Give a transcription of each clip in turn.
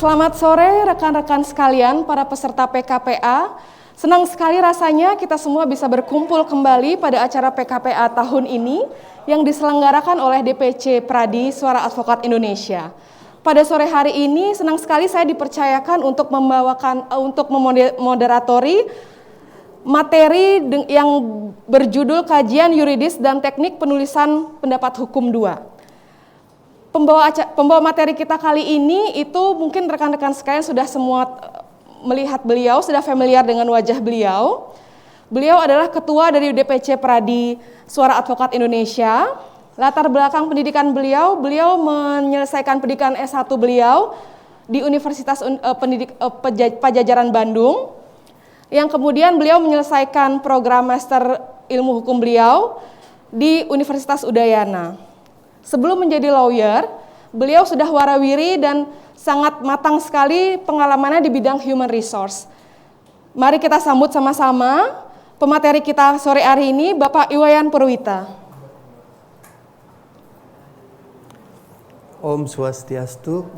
Selamat sore rekan-rekan sekalian, para peserta PKPA. Senang sekali rasanya kita semua bisa berkumpul kembali pada acara PKPA tahun ini yang diselenggarakan oleh DPC Pradi Suara Advokat Indonesia. Pada sore hari ini senang sekali saya dipercayakan untuk memoderatori materi yang berjudul Kajian Yuridis dan Teknik Penulisan Pendapat Hukum 2. Pembawa materi kita kali ini itu mungkin rekan-rekan sekalian sudah semua melihat beliau, sudah familiar dengan wajah beliau. Beliau adalah ketua dari DPC Pradi Suara Advokat Indonesia. Latar belakang pendidikan beliau menyelesaikan pendidikan S1 beliau di Universitas Pajajaran Bandung. Yang kemudian beliau menyelesaikan program Master Ilmu Hukum beliau di Universitas Udayana. Sebelum menjadi lawyer, beliau sudah warawiri dan sangat matang sekali pengalamannya di bidang human resource. Mari kita sambut sama-sama pemateri kita sore hari ini, Bapak Iwayan Purwita. Om Swastiastu,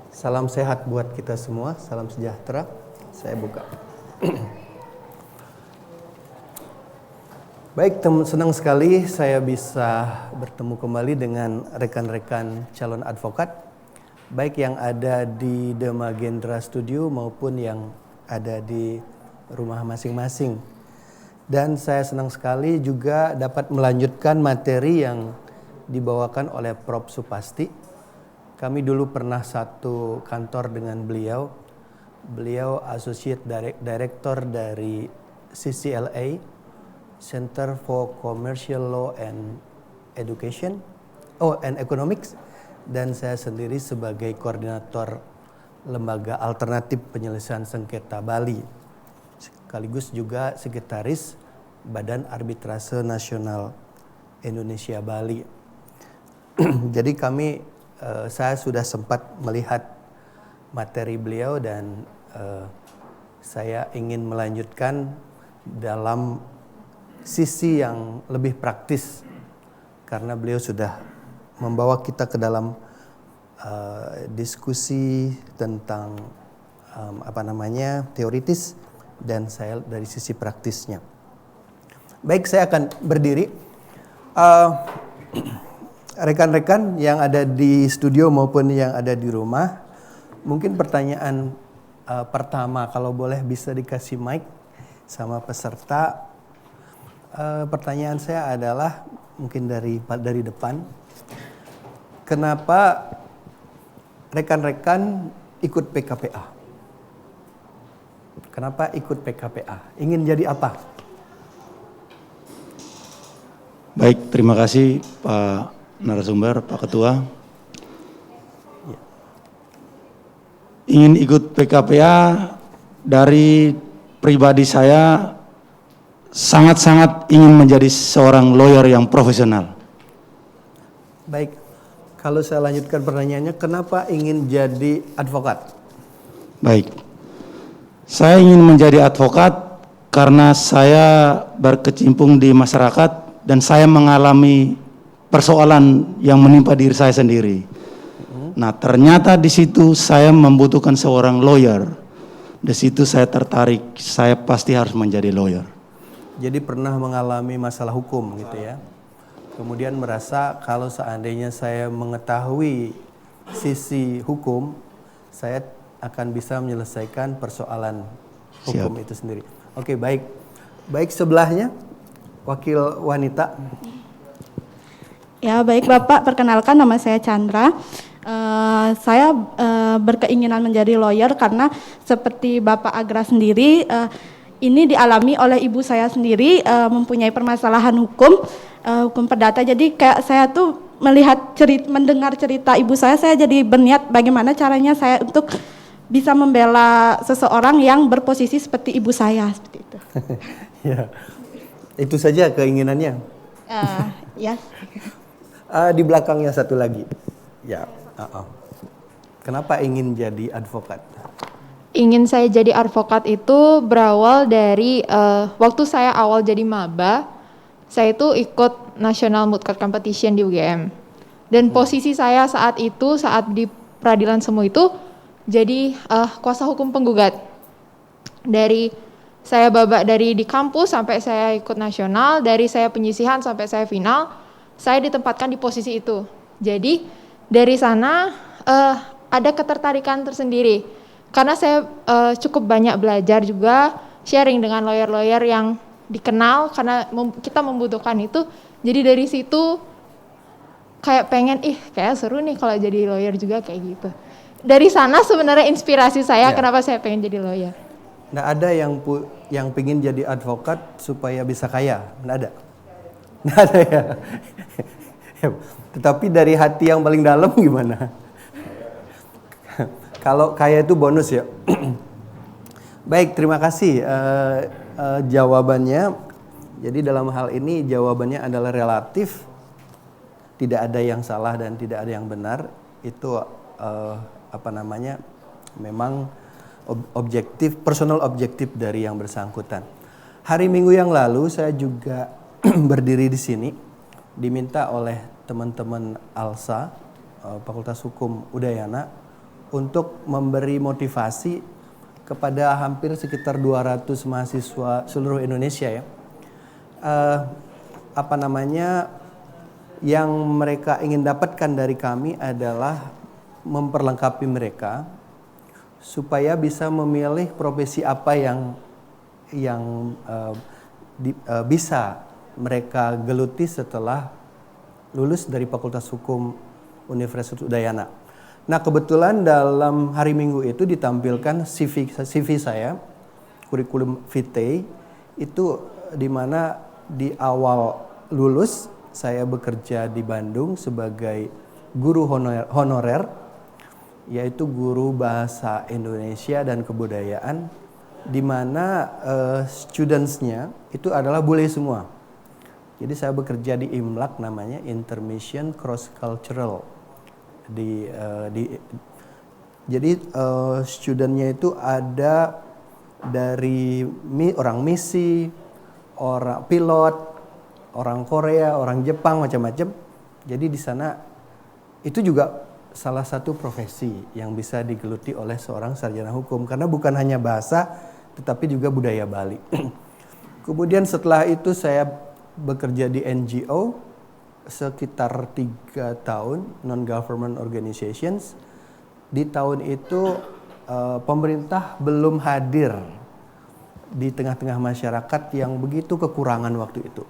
salam sehat buat kita semua, salam sejahtera. Saya buka. Baik, senang sekali saya bisa bertemu kembali dengan rekan-rekan calon advokat, baik yang ada di The Magendra Studio maupun yang ada di rumah masing-masing. Dan saya senang sekali juga dapat melanjutkan materi yang dibawakan oleh Prof. Supasti. Kami dulu pernah satu kantor dengan beliau. Beliau Associate Director dari CCLA, Center for Commercial Law and Education, and Economics, dan saya sendiri sebagai koordinator Lembaga Alternatif Penyelesaian Sengketa Bali, sekaligus juga sekretaris Badan Arbitrase Nasional Indonesia Bali. Jadi saya sudah sempat melihat materi beliau dan saya ingin melanjutkan dalam sisi yang lebih praktis karena beliau sudah membawa kita ke dalam diskusi tentang teoritis dan saya dari sisi praktisnya. Baik, saya akan berdiri. Rekan-rekan yang ada di studio maupun yang ada di rumah, mungkin pertanyaan pertama kalau boleh bisa dikasih mic sama peserta. Pertanyaan saya adalah mungkin dari depan, kenapa rekan-rekan ikut PKPA? Kenapa ikut PKPA? Ingin jadi apa? Baik, terima kasih Pak narasumber, Pak Ketua. Ingin ikut PKPA dari pribadi saya, sangat-sangat ingin menjadi seorang lawyer yang profesional. Baik, kalau saya lanjutkan pertanyaannya, kenapa ingin jadi advokat? Baik, saya ingin menjadi advokat karena saya berkecimpung di masyarakat dan saya mengalami persoalan yang menimpa diri saya sendiri. Nah, ternyata di situ saya membutuhkan seorang lawyer. Di situ saya tertarik, saya pasti harus menjadi lawyer. Jadi pernah mengalami masalah hukum gitu ya. Kemudian merasa kalau seandainya saya mengetahui sisi hukum, saya akan bisa menyelesaikan persoalan hukum itu sendiri. Oke, baik. Baik, sebelahnya wakil wanita. Ya, baik Bapak, perkenalkan nama saya Chandra. Saya berkeinginan menjadi lawyer karena seperti Bapak Agra sendiri, ini dialami oleh ibu saya sendiri, mempunyai permasalahan hukum perdata. Jadi kayak saya tuh mendengar cerita ibu saya jadi berniat bagaimana caranya saya untuk bisa membela seseorang yang berposisi seperti ibu saya, seperti itu. Ya, itu saja keinginannya. Ya. Di belakangnya satu lagi. Ya. Kenapa ingin jadi advokat? Ingin saya jadi advokat itu berawal dari waktu saya awal jadi maba, saya itu ikut National Moot Court Competition di UGM. Dan posisi saya saat itu, saat di peradilan semu itu, jadi kuasa hukum penggugat. Dari saya babak dari di kampus sampai saya ikut nasional, dari saya penyisihan sampai saya final, saya ditempatkan di posisi itu. Jadi dari sana ada ketertarikan tersendiri, karena saya cukup banyak belajar juga, sharing dengan lawyer-lawyer yang dikenal, karena kita membutuhkan itu. Jadi dari situ kayak pengen, kayak seru nih kalau jadi lawyer juga kayak gitu. Dari sana sebenarnya inspirasi saya kenapa saya pengen jadi lawyer. Nggak ada yang pengen jadi advokat supaya bisa kaya, nggak ada. Nggak ada ya. Tetapi dari hati yang paling dalam gimana? Kalau kaya itu bonus ya. Baik, terima kasih jawabannya. Jadi dalam hal ini jawabannya adalah relatif. Tidak ada yang salah dan tidak ada yang benar. Itu memang objektif, personal objektif dari yang bersangkutan. Hari Minggu yang lalu saya juga berdiri di sini, diminta oleh teman-teman ALSA, Fakultas Hukum Udayana, untuk memberi motivasi kepada hampir sekitar 200 mahasiswa seluruh Indonesia ya. Yang mereka ingin dapatkan dari kami adalah memperlengkapi mereka supaya bisa memilih profesi apa yang bisa mereka geluti setelah lulus dari Fakultas Hukum Universitas Udayana. Nah, kebetulan dalam hari Minggu itu ditampilkan CV saya, kurikulum vitae, itu di mana di awal lulus saya bekerja di Bandung sebagai guru honorer, yaitu guru bahasa Indonesia dan kebudayaan, di mana students-nya itu adalah bule semua. Jadi saya bekerja di IMLAC, namanya Intermission Cross Cultural. Jadi student-nya itu ada dari orang misi, orang pilot, orang Korea, orang Jepang, macam-macam. Jadi di sana itu juga salah satu profesi yang bisa digeluti oleh seorang sarjana hukum, karena bukan hanya bahasa tetapi juga budaya Bali. Kemudian setelah itu saya bekerja di NGO sekitar 3 tahun, non-government organizations. Di tahun itu pemerintah belum hadir di tengah-tengah masyarakat yang begitu kekurangan waktu itu.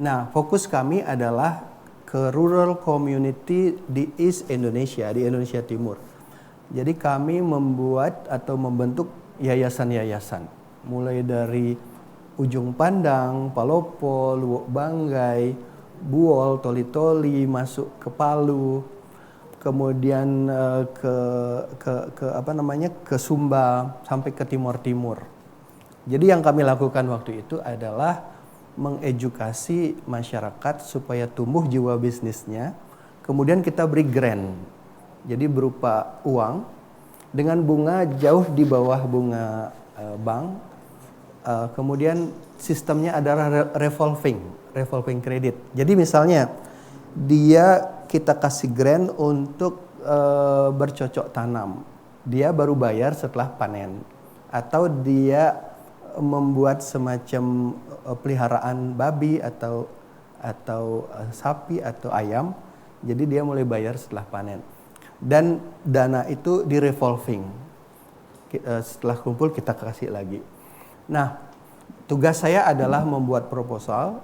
Nah, fokus kami adalah ke rural community di East Indonesia, di Indonesia Timur. Jadi kami membuat atau membentuk yayasan-yayasan, mulai dari Ujung Pandang, Palopo, Luwuk Banggai, Buol, Toli-Toli, masuk ke Palu, kemudian ke Sumba sampai ke Timur-Timur. Jadi yang kami lakukan waktu itu adalah mengedukasi masyarakat supaya tumbuh jiwa bisnisnya. Kemudian kita beri grant, jadi berupa uang dengan bunga jauh di bawah bunga bank. Kemudian sistemnya adalah revolving credit. Jadi misalnya kita kasih grant untuk bercocok tanam, dia baru bayar setelah panen, atau dia membuat semacam peliharaan babi atau sapi atau ayam, jadi dia mulai bayar setelah panen. Dan dana itu di revolving, setelah kumpul kita kasih lagi. Nah, tugas saya adalah membuat proposal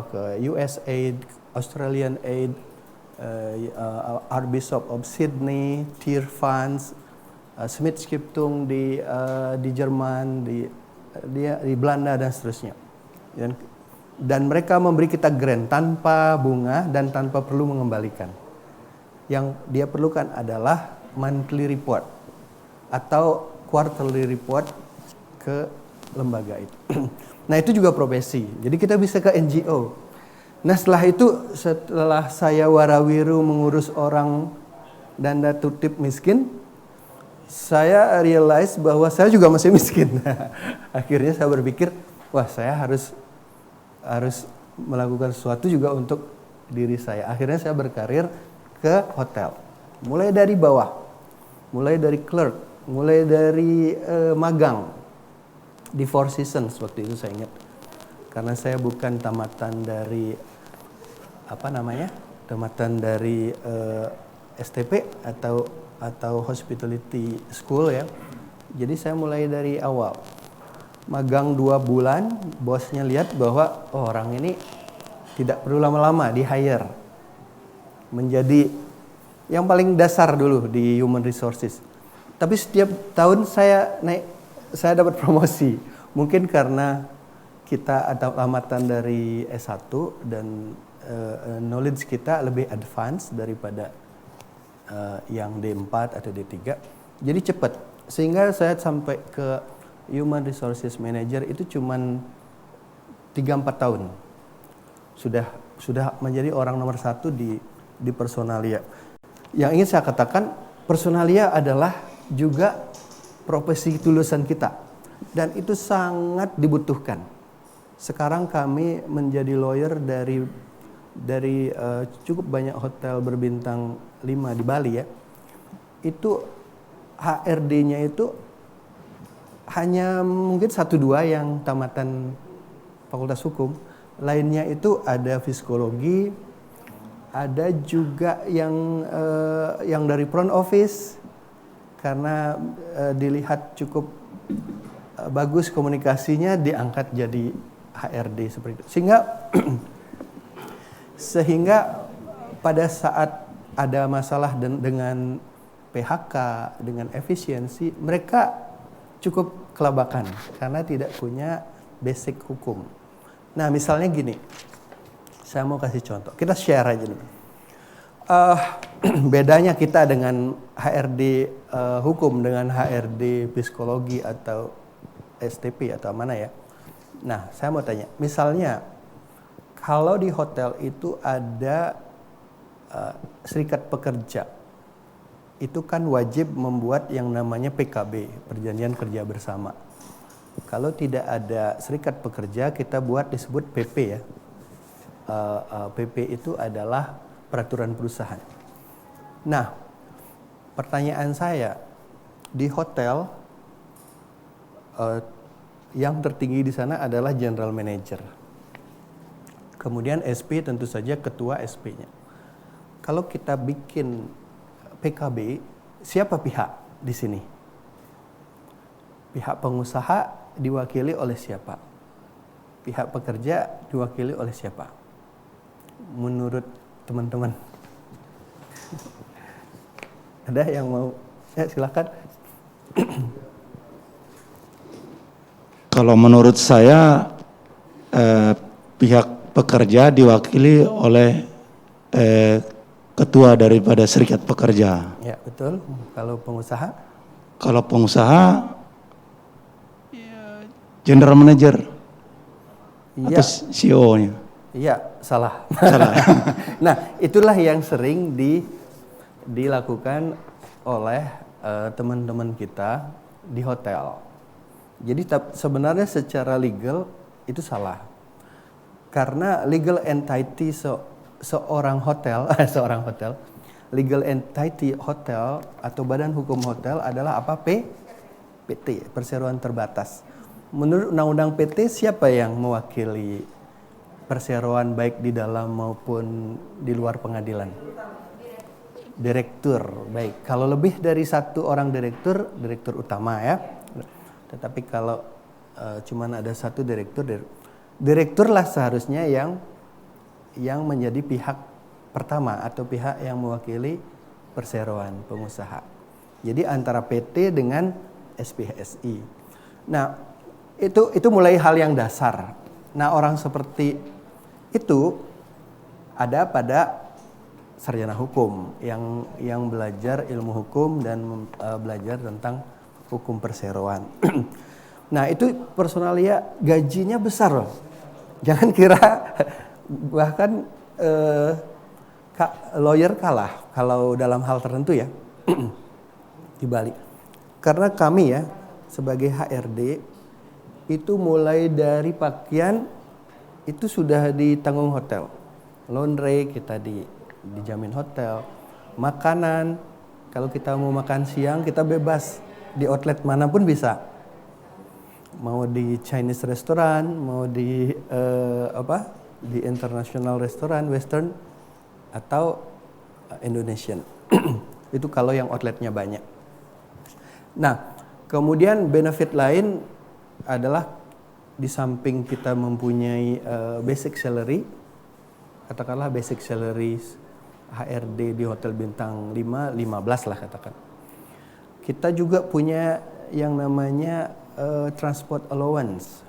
ke USAID, Australian Aid, Archbishop of Sydney, Tear Funds, Smith Stiftung di Jerman, di Belanda dan seterusnya. Dan mereka memberi kita grant tanpa bunga dan tanpa perlu mengembalikan. Yang dia perlukan adalah monthly report atau quarterly report ke lembaga itu. Nah, itu juga profesi. Jadi kita bisa ke NGO. Nah, setelah saya warawiru mengurus orang danda tutip miskin, saya realize bahwa saya juga masih miskin. Akhirnya saya berpikir, wah, saya harus melakukan sesuatu juga untuk diri saya. Akhirnya saya berkarir ke hotel. Mulai dari bawah. mulai dari clerk, mulai dari magang di Four Seasons waktu itu saya ingat. Karena saya bukan tamatan dari tamatan dari STP atau hospitality school ya. Jadi saya mulai dari awal. Magang 2 bulan, bosnya lihat bahwa orang ini tidak perlu lama-lama di hire. Menjadi yang paling dasar dulu di human resources. Tapi setiap tahun saya dapat promosi. Mungkin karena kita ada tamatan dari S1 dan knowledge kita lebih advance daripada yang D4 atau D3. Jadi cepat. Sehingga saya sampai ke Human Resources Manager itu cuman 3-4 tahun. Sudah menjadi orang nomor 1 di Personalia. Yang ingin saya katakan, Personalia adalah juga profesi tulusan kita. Dan itu sangat dibutuhkan. Sekarang kami menjadi lawyer dari cukup banyak hotel berbintang 5 di Bali ya. Itu HRD-nya itu hanya mungkin 1-2 yang tamatan Fakultas Hukum. Lainnya itu ada psikologi, ada juga yang dari front office karena dilihat cukup bagus komunikasinya diangkat jadi HRD seperti itu. Sehingga pada saat ada masalah dengan PHK, dengan efisiensi, mereka cukup kelabakan karena tidak punya basic hukum. Nah, misalnya gini, saya mau kasih contoh. Kita share aja dulu. Bedanya kita dengan HRD hukum dengan HRD psikologi atau STP atau mana ya. Nah, saya mau tanya, misalnya kalau di hotel itu ada serikat pekerja, itu kan wajib membuat yang namanya PKB, Perjanjian Kerja Bersama. Kalau tidak ada serikat pekerja, kita buat disebut PP ya. PP itu adalah peraturan perusahaan. Nah, pertanyaan saya, di hotel yang tertinggi di sana adalah general manager. Kemudian SP tentu saja ketua SP-nya. Kalau kita bikin PKB, siapa pihak di sini? Pihak pengusaha diwakili oleh siapa? Pihak pekerja diwakili oleh siapa? Menurut teman-teman. Ada yang mau? Ya, silakan. Kalau menurut saya pihak pekerja diwakili oleh ketua daripada serikat pekerja. Ya, betul. Kalau pengusaha? Kalau pengusaha general manager atau CEO-nya. Iya, salah. Salah. Nah, itulah yang sering dilakukan oleh teman-teman kita di hotel. Jadi sebenarnya secara legal itu salah. Karena legal entity seorang hotel, legal entity hotel atau badan hukum hotel adalah apa? PT, perseroan terbatas. Menurut undang-undang PT, siapa yang mewakili perseroan baik di dalam maupun di luar pengadilan? Direktur. Baik, kalau lebih dari 1 orang direktur utama ya. Tetapi kalau cuman ada 1 direkturlah seharusnya yang menjadi pihak pertama atau pihak yang mewakili perseroan pengusaha. Jadi antara PT dengan SPHSI. Nah, itu mulai hal yang dasar. Nah, orang seperti itu ada pada sarjana hukum yang belajar ilmu hukum dan belajar tentang hukum perseroan. Nah, itu Personalia gajinya besar loh. Jangan kira bahkan lawyer kalah kalau dalam hal tertentu ya di Bali. Karena kami ya sebagai HRD itu mulai dari pakaian itu sudah ditanggung hotel. Laundry kita dijamin hotel. Makanan Kalau kita mau makan siang, kita bebas. Di outlet manapun bisa. Mau di Chinese restaurant, mau di di international restaurant, Western, atau Indonesian. Itu kalau yang outletnya banyak. Nah, kemudian benefit lain adalah di samping kita mempunyai basic salary, katakanlah basic salary HRD di hotel bintang 5, 15 lah katakan. Kita juga punya yang namanya transport allowance.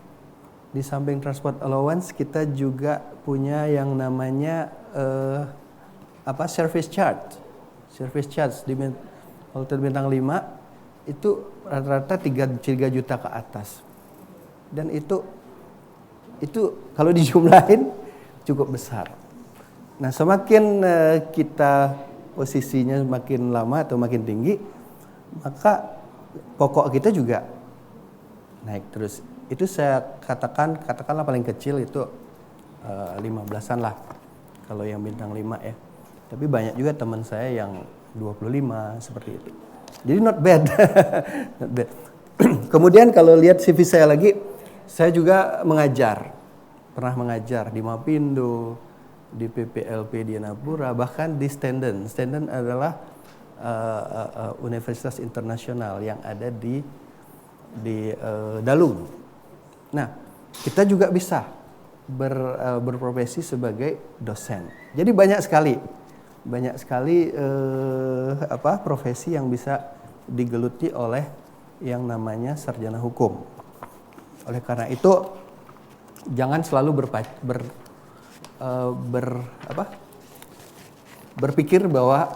Di samping transport allowance kita juga punya yang namanya service charge. Service charge di hotel bintang 5 itu rata-rata 3 juta ke atas. Dan itu kalau dijumlahin cukup besar. Nah, semakin kita posisinya makin lama atau makin tinggi, maka pokok kita juga naik terus. Itu saya katakanlah paling kecil itu 15-an lah kalau yang bintang 5 ya. Tapi banyak juga teman saya yang 25 seperti itu. Jadi not bad. Not bad. Kemudian kalau lihat CV saya lagi, saya juga mengajar. Pernah mengajar di Mapindo, di PPLP di Yanapura, bahkan di Stenden. Stenden adalah universitas internasional yang ada di Dalung. Nah, kita juga bisa berprofesi sebagai dosen. Jadi banyak sekali profesi yang bisa digeluti oleh yang namanya sarjana hukum. Oleh karena itu, jangan selalu berpikir bahwa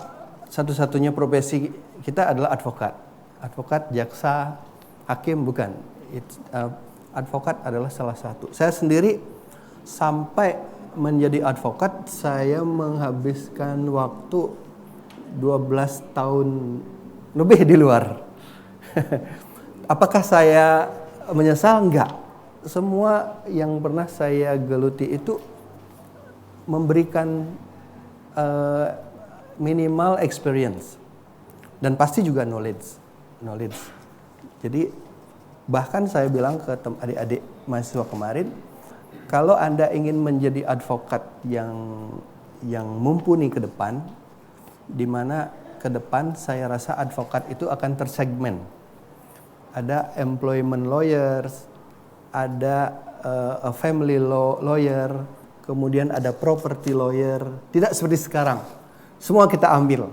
satu-satunya profesi kita adalah advokat. Advokat, jaksa, hakim, bukan. Advokat adalah salah satu. Saya sendiri sampai menjadi advokat, saya menghabiskan waktu 12 tahun lebih di luar. Apakah saya menyesal? Enggak. Semua yang pernah saya geluti itu memberikan minimal experience dan pasti juga knowledge. Jadi bahkan saya bilang ke adik-adik mahasiswa kemarin, kalau Anda ingin menjadi advokat yang mumpuni ke depan, di mana ke depan saya rasa advokat itu akan tersegmen. Ada employment lawyers, ada family lawyer, kemudian ada property lawyer. Tidak seperti sekarang. Semua kita ambil.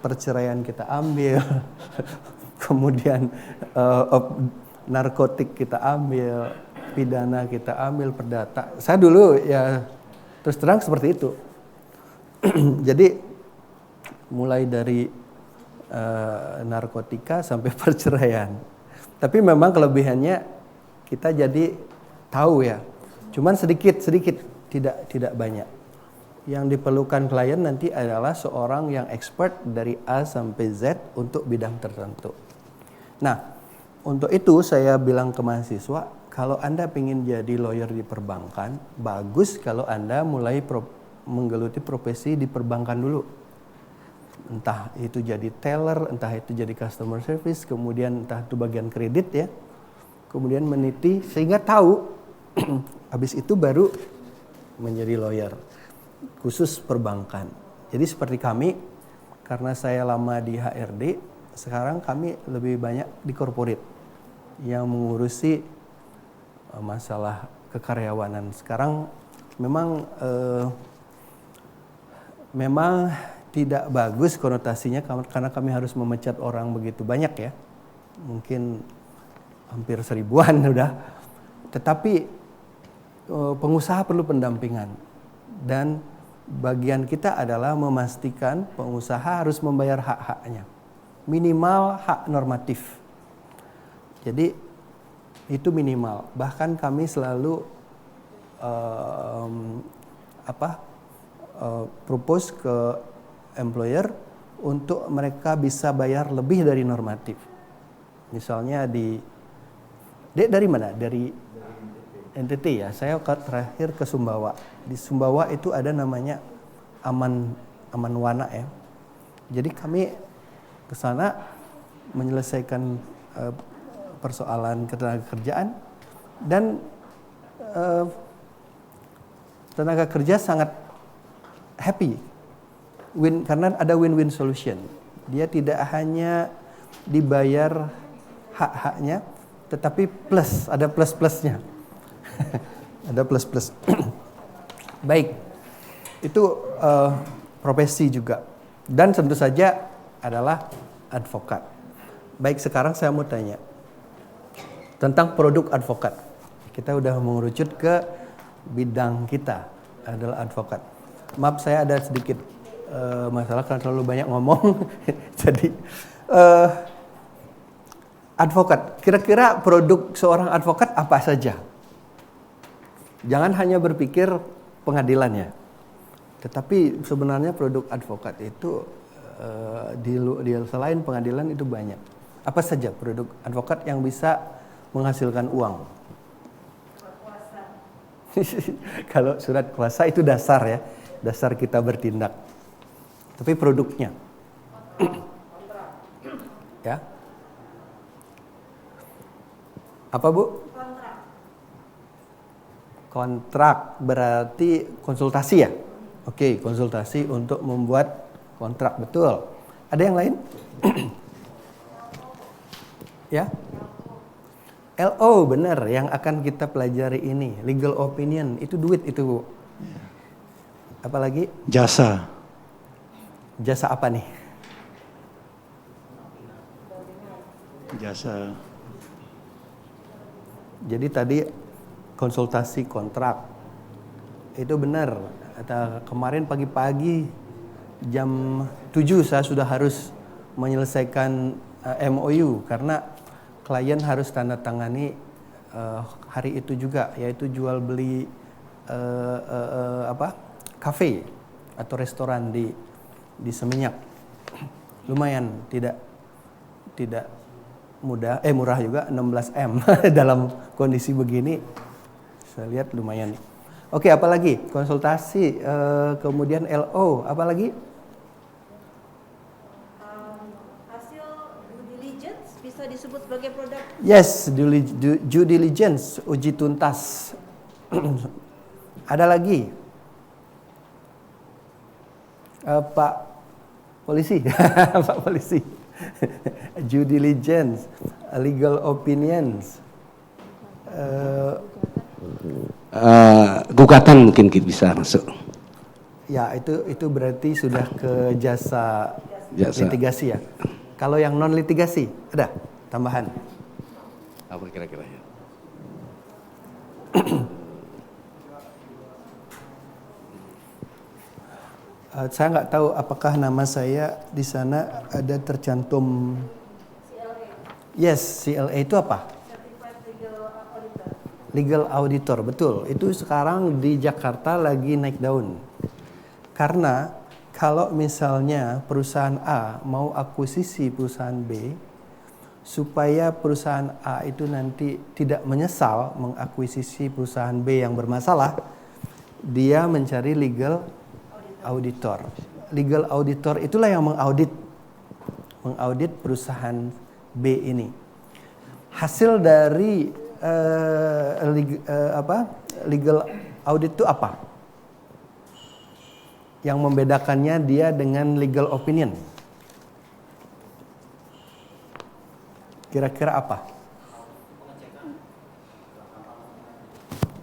Perceraian kita ambil. Kemudian narkotik kita ambil, pidana kita ambil, perdata. Saya dulu ya terus terang seperti itu. Jadi mulai dari narkotika sampai perceraian. Tapi memang kelebihannya kita jadi tahu ya. Cuman sedikit, tidak banyak. Yang diperlukan klien nanti adalah seorang yang expert dari A sampai Z untuk bidang tertentu. Nah, untuk itu saya bilang ke mahasiswa, kalau Anda ingin jadi lawyer di perbankan, bagus kalau Anda mulai menggeluti profesi di perbankan dulu. Entah itu jadi teller, entah itu jadi customer service, kemudian entah itu bagian kredit ya. Kemudian meniti sehingga tahu, habis itu baru menjadi lawyer khusus perbankan. Jadi seperti kami, karena saya lama di HRD, sekarang kami lebih banyak di corporate yang mengurusi masalah kekaryawanan. Sekarang memang tidak bagus konotasinya karena kami harus memecat orang begitu banyak ya. Mungkin hampir 1000-an udah. Tetapi pengusaha perlu pendampingan. Dan bagian kita adalah memastikan pengusaha harus membayar hak-haknya. Minimal hak normatif. Jadi itu minimal. Bahkan kami selalu propose ke employer untuk mereka bisa bayar lebih dari normatif. Misalnya dari mana? Dari NTT ya. Saya terakhir ke Sumbawa. Di Sumbawa itu ada namanya Aman Wana ya. Jadi ke sana menyelesaikan persoalan ketenagakerjaan, dan tenaga kerja sangat happy karena ada win-win solution. Dia tidak hanya dibayar hak-haknya, tetapi ada plus-plusnya. Ada plus-plus. Baik, itu profesi juga. Dan tentu saja adalah advokat. Baik, sekarang saya mau tanya tentang produk advokat. Kita udah mengerucut ke bidang kita adalah advokat. Maaf, saya ada sedikit masalah karena terlalu banyak ngomong. Jadi advokat, kira-kira produk seorang advokat apa saja? Jangan hanya berpikir pengadilannya, tetapi sebenarnya produk advokat itu selain pengadilan itu banyak. Apa saja produk advokat yang bisa menghasilkan uang? Kalau surat kuasa itu dasar ya, dasar kita bertindak. Tapi produknya, ya, apa Bu? Kontrak berarti konsultasi ya? Oke, konsultasi untuk membuat kontrak, betul. Ada yang lain? Ya? LO benar yang akan kita pelajari ini, legal opinion, itu duit itu Bu. Apalagi? Jasa. Jasa apa nih? Jasa. Jadi tadi konsultasi kontrak itu benar. Kemarin pagi-pagi jam 7 saya sudah harus menyelesaikan MOU karena klien harus tanda tangani hari itu juga, yaitu jual beli kafe atau restoran di Seminyak. Lumayan, tidak murah juga, 16M dalam kondisi begini. Saya lihat lumayan. Oke, apalagi? Konsultasi, kemudian LO, apalagi? Hasil due diligence bisa disebut sebagai produk. Yes, due diligence, uji tuntas. Ada lagi? Pak Polisi, Pak Polisi. Due diligence, legal opinions. Gugatan mungkin bisa masuk. Ya, itu berarti sudah ke jasa Jasa. litigasi ya. Kalau yang non litigasi ada tambahan? Apa kira-kira ya? Saya nggak tahu apakah nama saya di sana ada tercantum. Yes, CLA itu apa? Legal auditor, betul. Itu sekarang di Jakarta lagi naik daun. Karena kalau misalnya perusahaan A mau akuisisi perusahaan B, supaya perusahaan A itu nanti tidak menyesal mengakuisisi perusahaan B yang bermasalah, dia mencari legal auditor. Legal auditor itulah yang mengaudit perusahaan B ini. Hasil dari legal audit itu apa? Yang membedakannya dia dengan legal opinion. Kira-kira apa?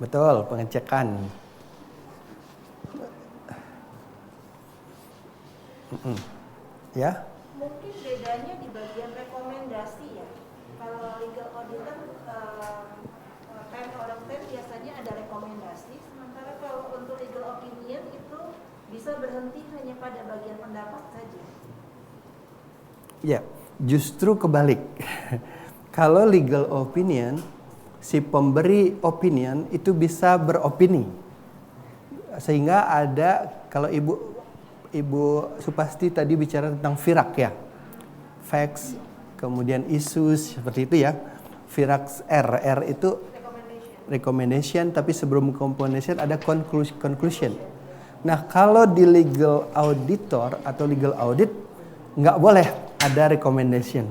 Betul, pengecekan. Ya? Mungkin bedanya di bagian rekomendasi ya. Kalau legal audit kan 10 out of 10 biasanya ada rekomendasi, sementara kalau untuk legal opinion itu bisa berhenti hanya pada bagian pendapat saja. Ya, justru kebalik. Kalau legal opinion, si pemberi opinion itu bisa beropini. Sehingga ada, kalau Ibu Supasti tadi bicara tentang FIRAK ya. Facts, kemudian issues, seperti itu ya. FIRAK R itu recommendation, tapi sebelum recommendation ada conclusion. Nah, kalau di legal auditor atau legal audit nggak boleh ada recommendation.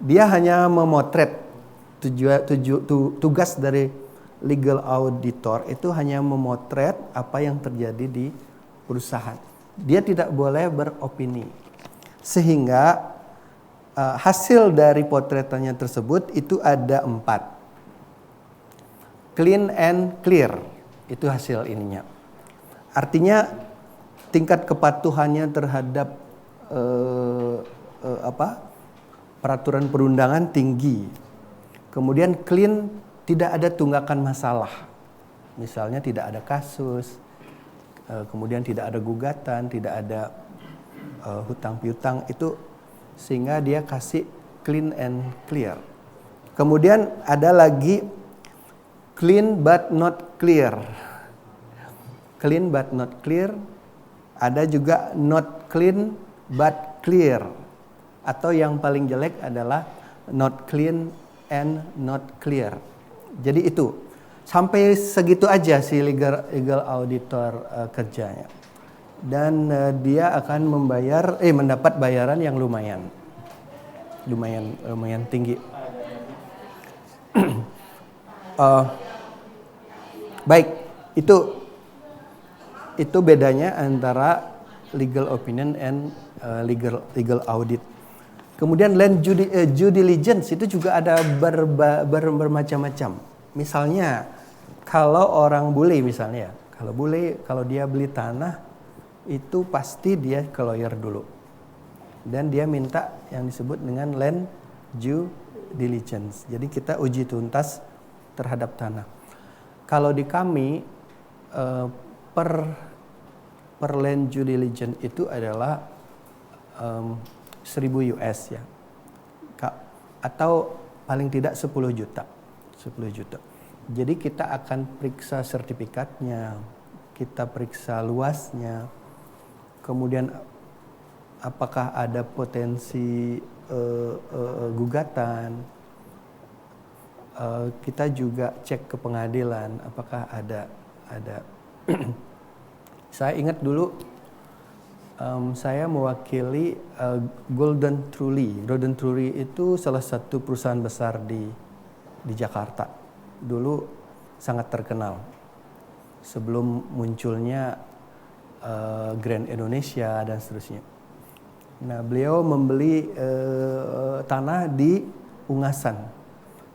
Dia hanya memotret. Tugas dari legal auditor itu hanya memotret apa yang terjadi di perusahaan. Dia tidak boleh beropini. Sehingga hasil dari potretannya tersebut itu ada 4. Clean and clear, itu hasil ininya. Artinya tingkat kepatuhannya terhadap peraturan perundangan tinggi. Kemudian clean, tidak ada tunggakan masalah. Misalnya tidak ada kasus, kemudian tidak ada gugatan, tidak ada hutang piutang, itu sehingga dia kasih clean and clear. Kemudian ada lagi clean but not clear. Clean but not clear. Ada juga not clean but clear. Atau yang paling jelek adalah not clean and not clear. Jadi itu sampai segitu aja si legal auditor kerjanya. Dan dia akan mendapat bayaran yang lumayan tinggi. Baik, itu bedanya antara legal opinion and legal audit. Kemudian land due diligence itu juga ada bermacam-macam. Misalnya kalau orang bule misalnya, kalau dia beli tanah itu pasti dia ke lawyer dulu. Dan dia minta yang disebut dengan land due diligence. Jadi kita uji tuntas terhadap tanah. Kalau di kami per land due diligence itu adalah 1.000 US ya. Atau paling tidak 10 juta. Jadi kita akan periksa sertifikatnya, kita periksa luasnya, kemudian apakah ada potensi gugatan, kita juga cek ke pengadilan apakah ada. Saya ingat dulu saya mewakili Golden Truly itu salah satu perusahaan besar di Jakarta. Dulu sangat terkenal sebelum munculnya Grand Indonesia dan seterusnya. Nah, beliau membeli tanah di Ungasan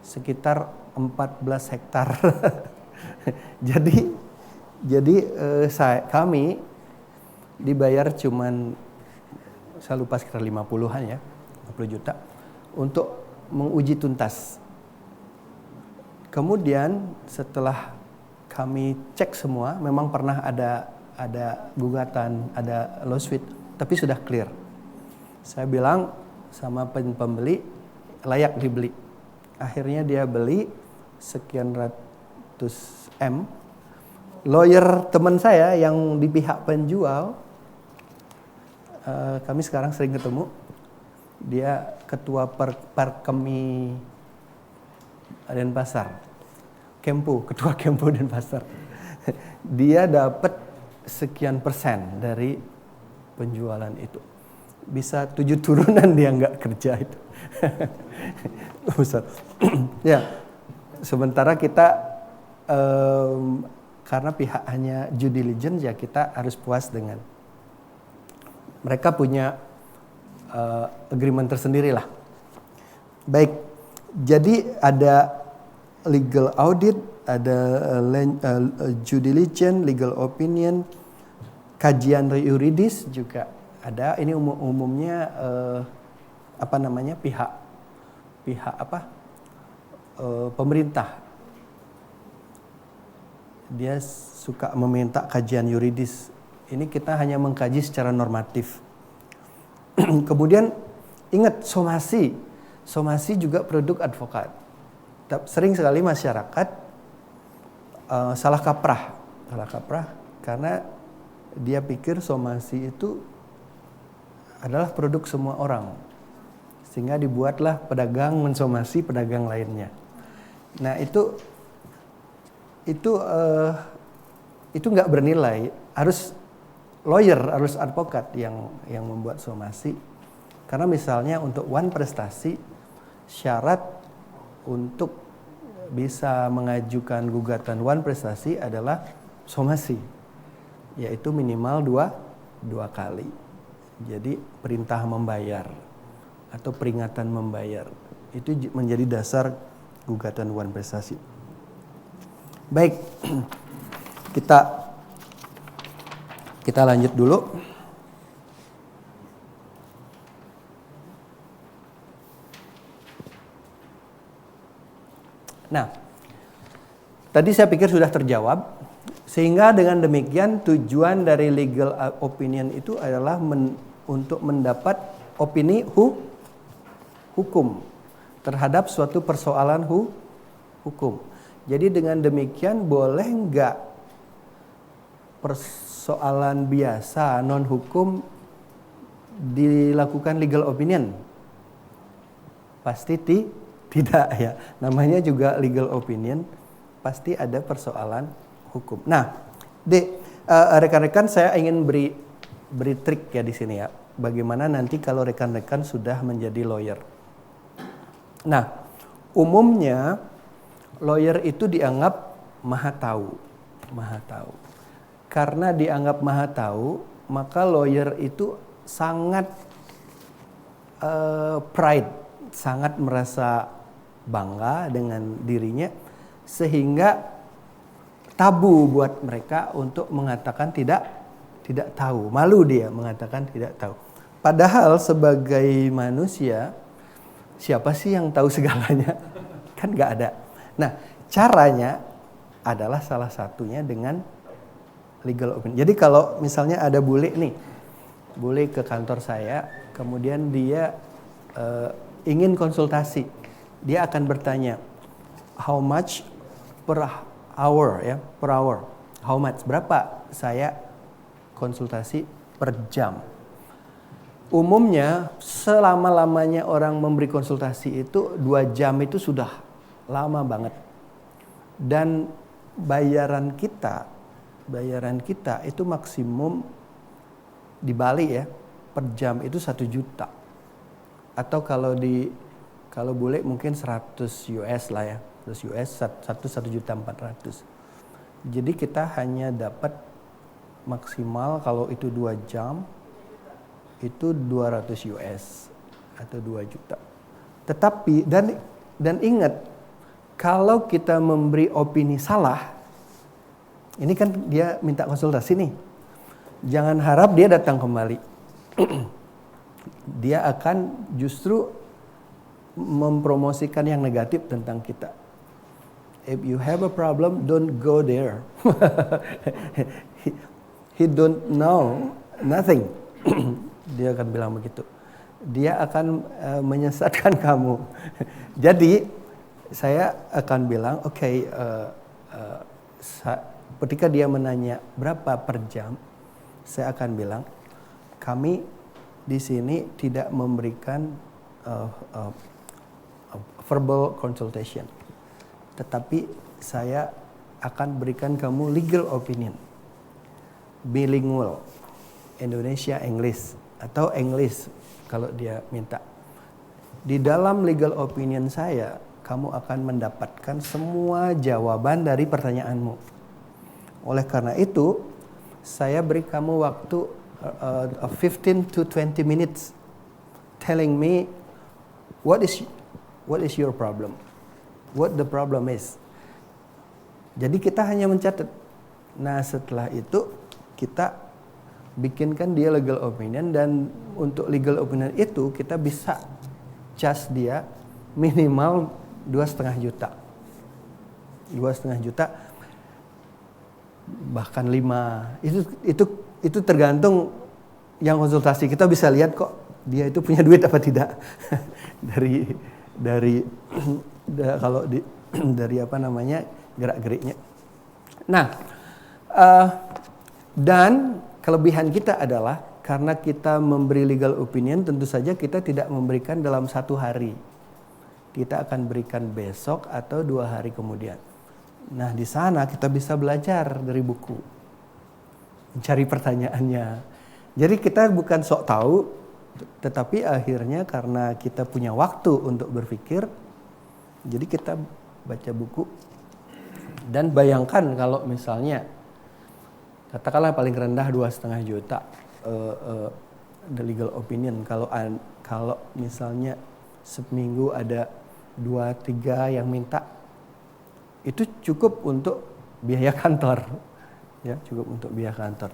sekitar 14 hektar. Kami dibayar cuman, saya lupa sekitar 50-an ya, 50 juta untuk menguji tuntas. Kemudian setelah kami cek semua, memang pernah ada gugatan, ada lawsuit, tapi sudah clear. Saya bilang sama pembeli layak dibeli. Akhirnya dia beli sekian ratus M. Lawyer teman saya yang di pihak penjual, kami sekarang sering ketemu. Dia ketua Parkemi Denpasar. Ketua Kempo Denpasar. Dia dapat sekian persen dari penjualan itu. Bisa 7 turunan dia nggak kerja itu. Ya, sementara kita karena pihak hanya due diligence ya kita harus puas dengan. Mereka punya agreement tersendiri lah. Baik, jadi ada legal audit, ada due diligence, legal opinion, kajian yuridis juga ada. Ini umumnya pihak pemerintah. Dia suka meminta kajian yuridis. Ini kita hanya mengkaji secara normatif. Kemudian ingat somasi juga produk advokat. Sering sekali masyarakat salah kaprah karena dia pikir somasi itu adalah produk semua orang, sehingga dibuatlah pedagang mensomasi pedagang lainnya. Nah itu nggak bernilai. Harus lawyer, harus advokat yang membuat somasi. Karena misalnya untuk one prestasi, syarat untuk bisa mengajukan gugatan one prestasi adalah somasi, yaitu minimal dua kali. Jadi perintah membayar atau peringatan membayar itu menjadi dasar gugatan one prestasi. Baik, kita lanjut dulu. Nah, tadi saya pikir sudah terjawab, sehingga dengan demikian tujuan dari legal opinion itu adalah untuk mendapat opini hukum terhadap suatu persoalan hukum. Jadi dengan demikian boleh nggak persoalan biasa non hukum dilakukan legal opinion? Pasti tidak ya. Namanya juga legal opinion, pasti ada persoalan hukum. Nah, rekan-rekan, saya ingin beri trik ya di sini ya. Bagaimana nanti kalau rekan-rekan sudah menjadi lawyer. Nah, umumnya lawyer itu dianggap maha tahu. Karena dianggap maha tahu, maka lawyer itu sangat pride, sangat merasa bangga dengan dirinya, sehingga tabu buat mereka untuk mengatakan tidak tahu. Malu dia mengatakan tidak tahu. Padahal sebagai manusia, siapa sih yang tahu segalanya? Kan nggak ada. Nah, caranya adalah salah satunya dengan legal opinion. Jadi kalau misalnya ada bule ke kantor saya, kemudian dia ingin konsultasi, dia akan bertanya, how much per hour ya, per hour. How much, berapa saya konsultasi per jam. Umumnya selama-lamanya orang memberi konsultasi itu 2 jam itu sudah lama banget. Dan bayaran kita itu maksimum di Bali ya, per jam itu 1 juta. Atau kalau boleh mungkin 100 US lah ya. 100 US 1.400.000. Jadi kita hanya dapat maksimal kalau itu 2 jam itu 200 US atau 2 juta. Tetapi dan ingat, kalau kita memberi opini salah, ini kan dia minta konsultasi nih. Jangan harap dia datang kembali. Dia akan justru mempromosikan yang negatif tentang kita. If you have a problem, don't go there. He don't know nothing. Dia akan bilang begitu. Dia akan menyesatkan kamu. Jadi saya akan bilang, oke, ketika dia menanya berapa per jam, saya akan bilang, kami di sini tidak memberikan verbal consultation, tetapi saya akan berikan kamu legal opinion, bilingual, Indonesia English atau English kalau dia minta. Di dalam legal opinion saya, kamu akan mendapatkan semua jawaban dari pertanyaanmu. Oleh karena itu, saya beri kamu waktu 15 to 20 minutes telling me what is your problem, what the problem is. Jadi kita hanya mencatat. Nah, setelah itu kita bikinkan dia legal opinion, dan untuk legal opinion itu kita bisa charge dia minimal 2,5 juta. 2,5 juta bahkan 5. Itu tergantung yang konsultasi. Kita bisa lihat kok dia itu punya duit apa tidak. dari apa namanya, gerak-geriknya. Nah, dan kelebihan kita adalah karena kita memberi legal opinion, tentu saja kita tidak memberikan dalam 1 hari. Kita akan berikan besok atau 2 hari kemudian. Nah, di sana kita bisa belajar dari buku, mencari pertanyaannya. Jadi kita bukan sok tahu, Tetapi akhirnya karena kita punya waktu untuk berpikir, jadi kita baca buku dan bayangkan kalau misalnya katakanlah paling rendah 2,5 juta the legal opinion. Kalau misalnya seminggu ada 2-3 yang minta, itu cukup untuk biaya kantor, ya cukup untuk biaya kantor.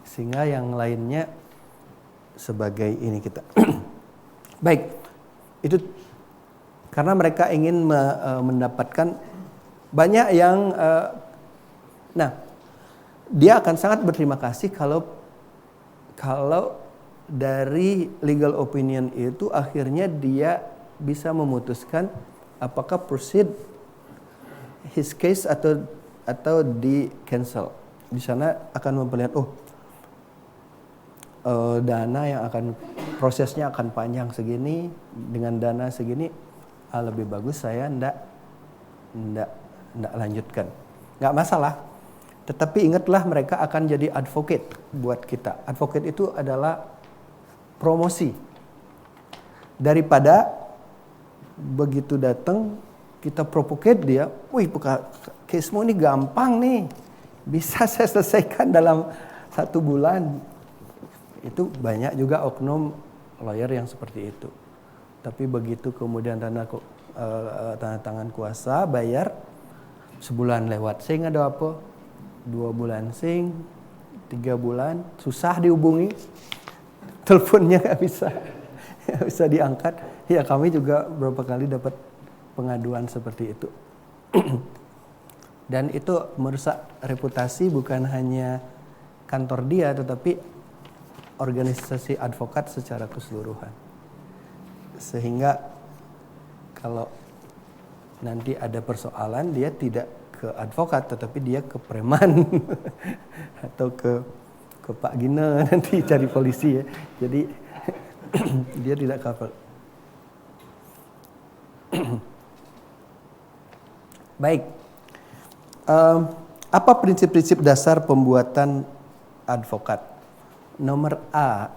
Sehingga yang lainnya sebagai ini kita. Baik, itu karena mereka ingin mendapatkan banyak yang, nah dia akan sangat berterima kasih kalau dari legal opinion itu akhirnya dia bisa memutuskan apakah proceed his case atau di cancel. Di sana akan memperlihat dana yang akan prosesnya akan panjang segini, dengan dana segini lebih bagus saya ndak lanjutkan. Nggak masalah. Tetapi ingatlah mereka akan jadi advocate buat kita. Advocate itu adalah promosi. Daripada begitu datang kita provocate dia, wih case-mu ini gampang nih, bisa saya selesaikan dalam 1 bulan. Itu banyak juga oknum lawyer yang seperti itu. Tapi begitu kemudian tanda tangan kuasa bayar, sebulan lewat, saya nggak ada apa, 2 bulan sing, 3 bulan susah dihubungi, teleponnya nggak bisa diangkat. Ya kami juga berapa kali dapat pengaduan seperti itu. Dan itu merusak reputasi bukan hanya kantor dia, tetapi organisasi advokat secara keseluruhan. Sehingga kalau nanti ada persoalan, dia tidak ke advokat, tetapi dia ke preman atau ke Pak Gina nanti cari polisi ya. Jadi dia tidak cover. Baik, apa prinsip-prinsip dasar pembuatan advokat? Nomor A,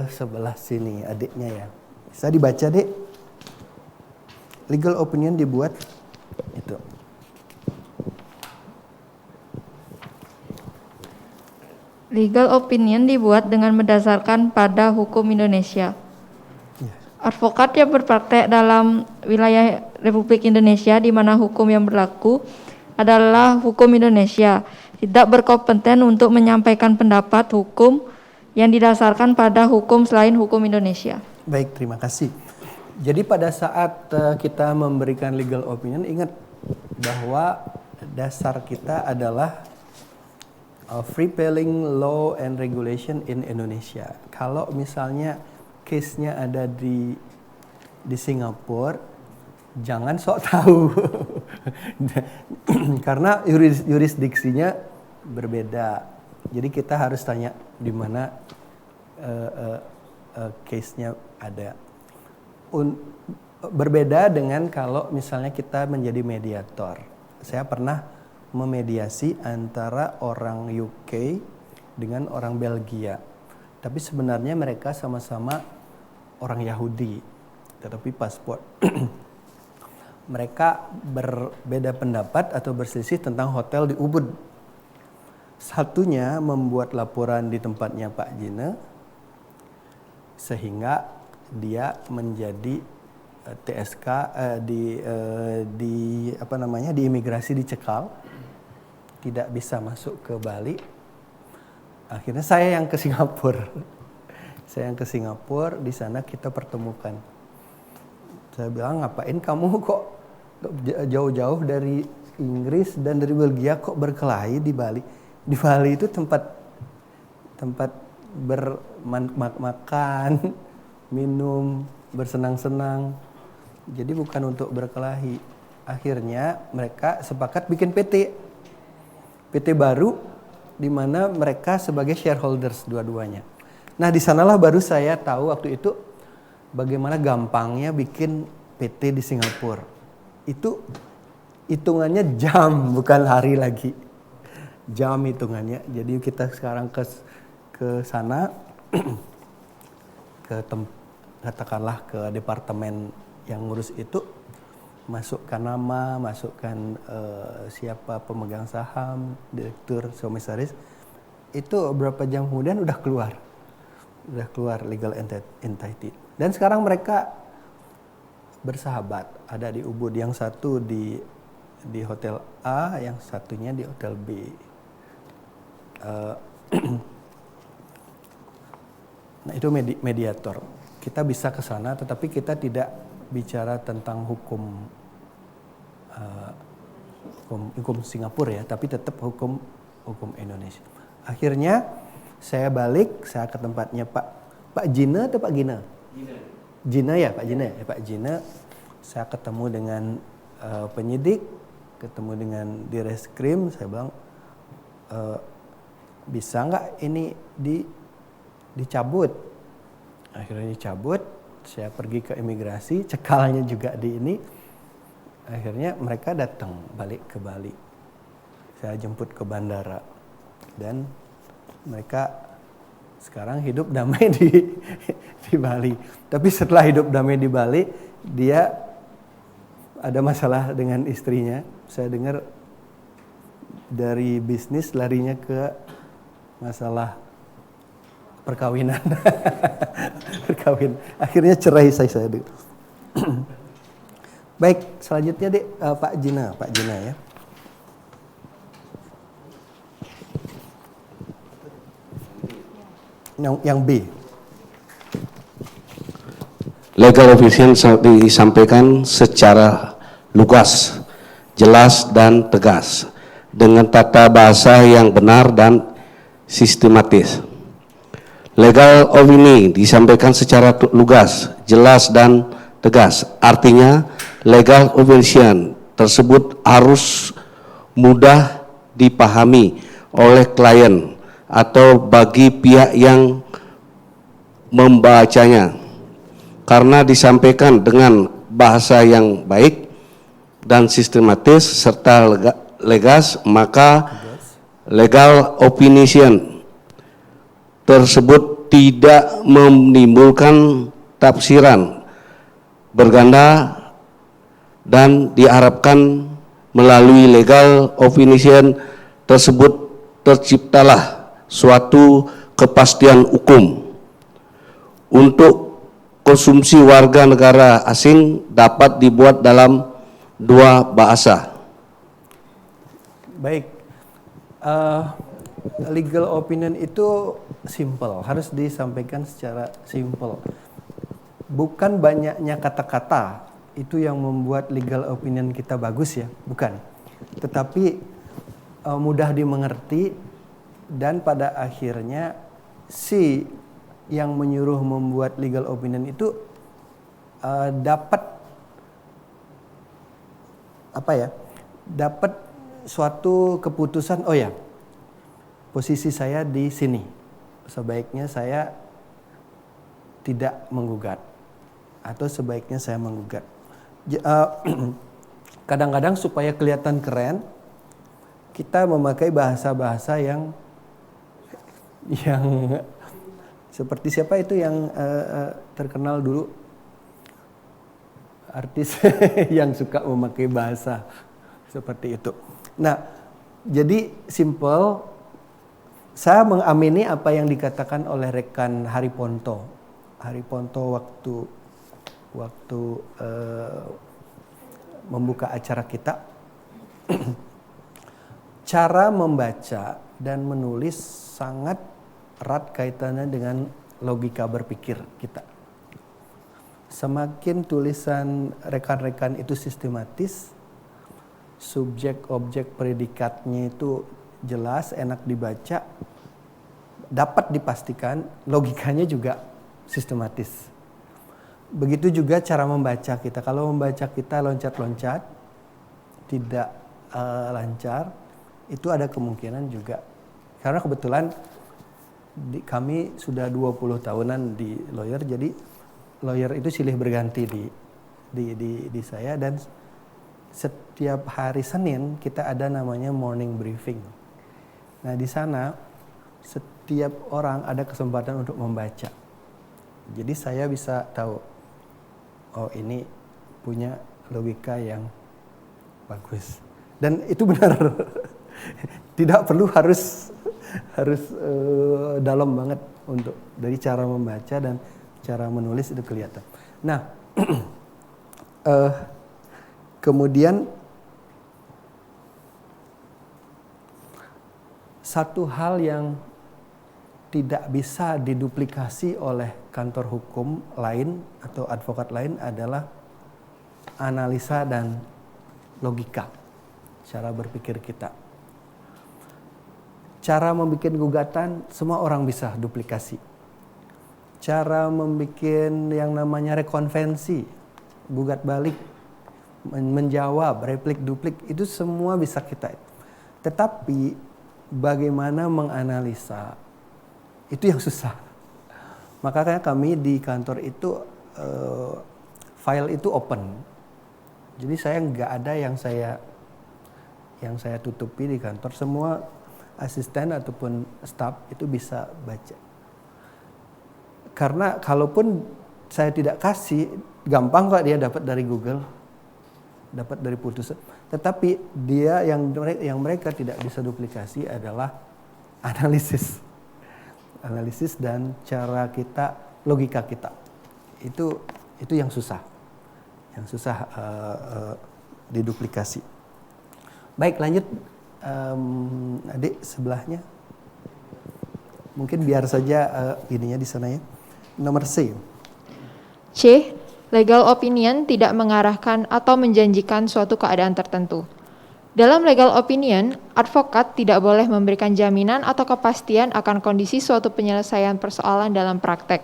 sebelah sini adiknya ya. Bisa dibaca dek. Legal opinion dibuat itu. Legal opinion dibuat dengan berdasarkan pada hukum Indonesia. Advokat yang berpraktek dalam wilayah Republik Indonesia di mana hukum yang berlaku adalah hukum Indonesia, tidak berkompeten untuk menyampaikan pendapat hukum yang didasarkan pada hukum selain hukum Indonesia. Baik, terima kasih. Jadi pada saat kita memberikan legal opinion, ingat bahwa dasar kita adalah prevailing law and regulation in Indonesia. Kalau misalnya case-nya ada di Singapura, jangan sok tahu. Karena jurisdiksinya berbeda. Jadi kita harus tanya di mana case-nya ada. Berbeda dengan kalau misalnya kita menjadi mediator. Saya pernah memediasi antara orang UK dengan orang Belgia. Tapi sebenarnya mereka sama-sama orang Yahudi, tetapi paspor. Mereka berbeda pendapat atau berselisih tentang hotel di Ubud. Satunya membuat laporan di tempatnya Pak Gina, sehingga dia menjadi TSK di imigrasi dicekal, tidak bisa masuk ke Bali. Akhirnya saya yang ke Singapura. Di sana kita pertemukan. Saya bilang, ngapain kamu kok jauh-jauh dari Inggris dan dari Belgia kok berkelahi di Bali? Di Bali itu tempat makan, minum, bersenang-senang. Jadi bukan untuk berkelahi. Akhirnya mereka sepakat bikin PT baru di mana mereka sebagai shareholders dua-duanya. Nah, di sanalah baru saya tahu waktu itu bagaimana gampangnya bikin PT di Singapura. Itu hitungannya jam, bukan hari lagi. Jam hitungannya. Jadi kita sekarang ke sana katakanlah ke departemen yang ngurus itu, masukkan nama, masukkan siapa pemegang saham, direktur, komisaris, itu berapa jam kemudian udah keluar legal entity. Dan sekarang mereka bersahabat, ada di Ubud, yang satu di hotel A, yang satunya di hotel B. Nah, itu mediator. Kita bisa ke sana, tetapi kita tidak bicara tentang hukum Singapura ya, tapi tetap hukum Indonesia. Akhirnya saya balik, saya ke tempatnya Pak Jina atau Pak Gina? Jina ya, Pak Jina ya, Pak Jina. Saya ketemu dengan penyidik, ketemu dengan Direskrim, saya bilang bisa nggak ini dicabut? Akhirnya dicabut, saya pergi ke imigrasi, cekalnya juga di ini. Akhirnya mereka datang balik ke Bali. Saya jemput ke bandara dan mereka sekarang hidup damai di Bali. Tapi setelah hidup damai di Bali, dia ada masalah dengan istrinya. Saya dengar dari bisnis larinya ke masalah perkawinan. Akhirnya cerai saya. Baik, selanjutnya Pak Jina ya. Yang B. Legal efficient disampaikan secara lugas, jelas dan tegas dengan tata bahasa yang benar dan sistematis. Legal opinion disampaikan secara lugas, jelas dan tegas. Artinya legal opinion tersebut harus mudah dipahami oleh klien atau bagi pihak yang membacanya, karena disampaikan dengan bahasa yang baik dan sistematis serta legas, maka legal opinion tersebut tidak menimbulkan tafsiran berganda dan diharapkan melalui legal opinion tersebut terciptalah suatu kepastian hukum untuk konsumsi warga negara asing dapat dibuat dalam dua bahasa. Baik, legal opinion itu simple, harus disampaikan secara simple. Bukan banyaknya kata-kata itu yang membuat legal opinion kita bagus ya, bukan. Tetapi mudah dimengerti. Dan pada akhirnya si yang menyuruh membuat legal opinion itu dapat suatu keputusan, oh ya, posisi saya di sini, sebaiknya saya tidak menggugat atau sebaiknya saya menggugat. Kadang-kadang supaya kelihatan keren, kita memakai bahasa-bahasa yang seperti siapa itu yang terkenal dulu, artis yang suka memakai bahasa seperti itu. Nah, jadi simple, saya mengamini apa yang dikatakan oleh rekan Hariponto waktu membuka acara kita. Cara membaca dan menulis sangat erat kaitannya dengan logika berpikir kita. Semakin tulisan rekan-rekan itu sistematis, subjek, objek, predikatnya itu jelas, enak dibaca, dapat dipastikan, logikanya juga sistematis. Begitu juga cara membaca kita. Kalau membaca kita loncat-loncat, tidak lancar, itu ada kemungkinan juga. Karena kebetulan kami sudah 20 tahunan di lawyer, jadi lawyer itu silih berganti di saya, dan setiap hari Senin kita ada namanya morning briefing. Nah, di sana setiap orang ada kesempatan untuk membaca. Jadi saya bisa tahu, oh ini punya logika yang bagus. Dan itu benar. Tidak perlu harus dalam banget untuk dari cara membaca dan cara menulis itu kelihatan. Nah, kemudian satu hal yang tidak bisa diduplikasi oleh kantor hukum lain atau advokat lain adalah analisa dan logika, cara berpikir kita. Cara membuat gugatan semua orang bisa duplikasi. Cara membuat yang namanya rekonvensi, gugat balik, menjawab, replik, duplik, itu semua bisa kita. Tetapi bagaimana menganalisa, itu yang susah. Makanya kami di kantor itu file itu open. Jadi saya nggak ada yang saya tutupi di kantor. Semua asisten ataupun staff itu bisa baca. Karena kalaupun saya tidak kasih, gampang kok dia dapat dari Google, dapat dari putusan. Tetapi dia yang mereka tidak bisa duplikasi adalah analisis dan cara kita, logika kita. Itu yang susah, diduplikasi. Baik, lanjut. Adik sebelahnya, mungkin biar saja ininya di sana ya. Nomor C. C. Legal opinion tidak mengarahkan atau menjanjikan suatu keadaan tertentu. Dalam legal opinion, advokat tidak boleh memberikan jaminan atau kepastian akan kondisi suatu penyelesaian persoalan dalam praktek.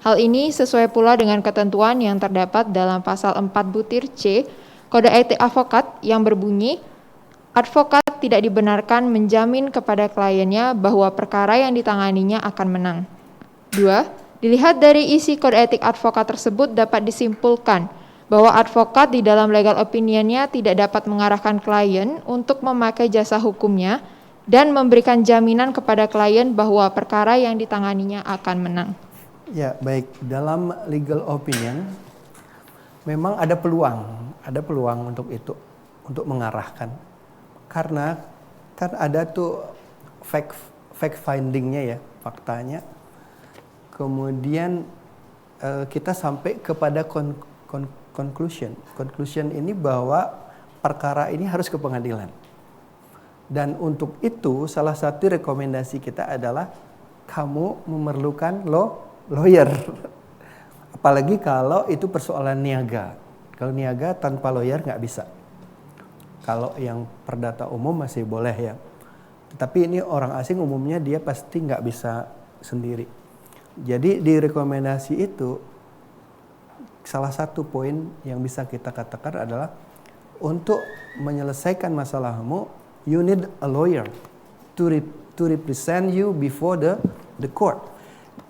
Hal ini sesuai pula dengan ketentuan yang terdapat dalam pasal 4 butir C Kode Etik Advokat yang berbunyi, advokat tidak dibenarkan menjamin kepada kliennya bahwa perkara yang ditanganinya akan menang. 2. Dilihat dari isi kode etik advokat tersebut dapat disimpulkan bahwa advokat di dalam legal opinionnya tidak dapat mengarahkan klien untuk memakai jasa hukumnya dan memberikan jaminan kepada klien bahwa perkara yang ditanganinya akan menang. Ya, baik. Dalam legal opinion memang ada peluang untuk itu, untuk mengarahkan. Karena kan ada tuh fact findingnya ya, faktanya. Kemudian kita sampai kepada conclusion. Conclusion ini bahwa perkara ini harus ke pengadilan. Dan untuk itu salah satu rekomendasi kita adalah kamu memerlukan lawyer. Apalagi kalau itu persoalan niaga. Kalau niaga tanpa lawyer nggak bisa. Kalau yang perdata umum masih boleh ya. Tetapi ini orang asing umumnya dia pasti nggak bisa sendiri. Jadi di rekomendasi itu salah satu poin yang bisa kita katakan adalah untuk menyelesaikan masalahmu, you need a lawyer to represent you before the court.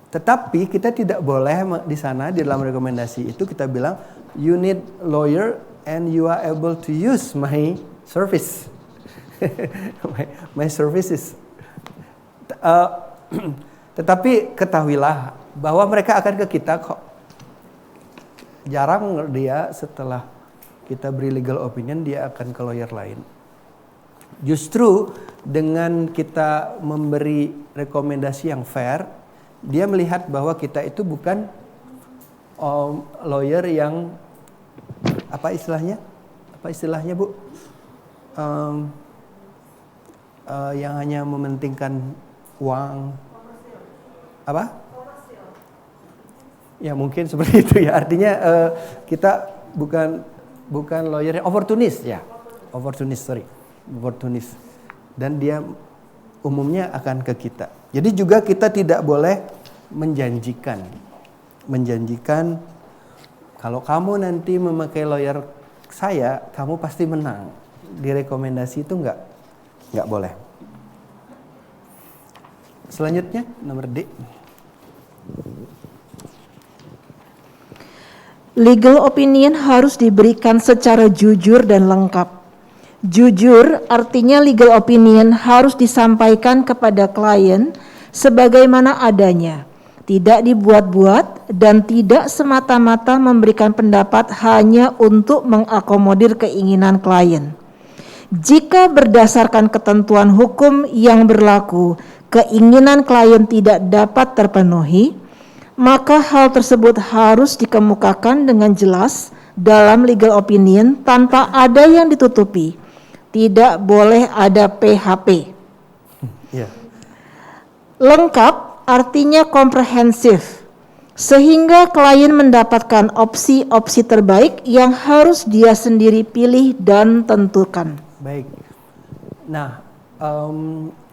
Tetapi kita tidak boleh di sana di dalam rekomendasi itu kita bilang you need lawyer and you are able to use my service, my services. Tetapi ketahuilah bahwa mereka akan ke kita kok. Jarang dia setelah kita beri legal opinion dia akan ke lawyer lain. Justru dengan kita memberi rekomendasi yang fair, dia melihat bahwa kita itu bukan lawyer yang apa istilahnya? Apa istilahnya, Bu? Yang hanya mementingkan uang. Apa? Ya mungkin seperti itu ya. Artinya kita bukan lawyer yang oportunis ya. Oportunis. Dan dia umumnya akan ke kita. Jadi juga kita tidak boleh menjanjikan kalau kamu nanti memakai lawyer saya, kamu pasti menang. Di rekomendasi itu nggak boleh. Selanjutnya nomor D. Legal opinion harus diberikan secara jujur dan lengkap. Jujur artinya legal opinion harus disampaikan kepada klien sebagaimana adanya, tidak dibuat-buat, dan tidak semata-mata memberikan pendapat hanya untuk mengakomodir keinginan klien. Jika berdasarkan ketentuan hukum yang berlaku, keinginan klien tidak dapat terpenuhi, maka hal tersebut harus dikemukakan dengan jelas dalam legal opinion tanpa ada yang ditutupi. Tidak boleh ada PHP. Lengkap artinya komprehensif, sehingga klien mendapatkan opsi-opsi terbaik yang harus dia sendiri pilih dan tentukan. Baik. Nah,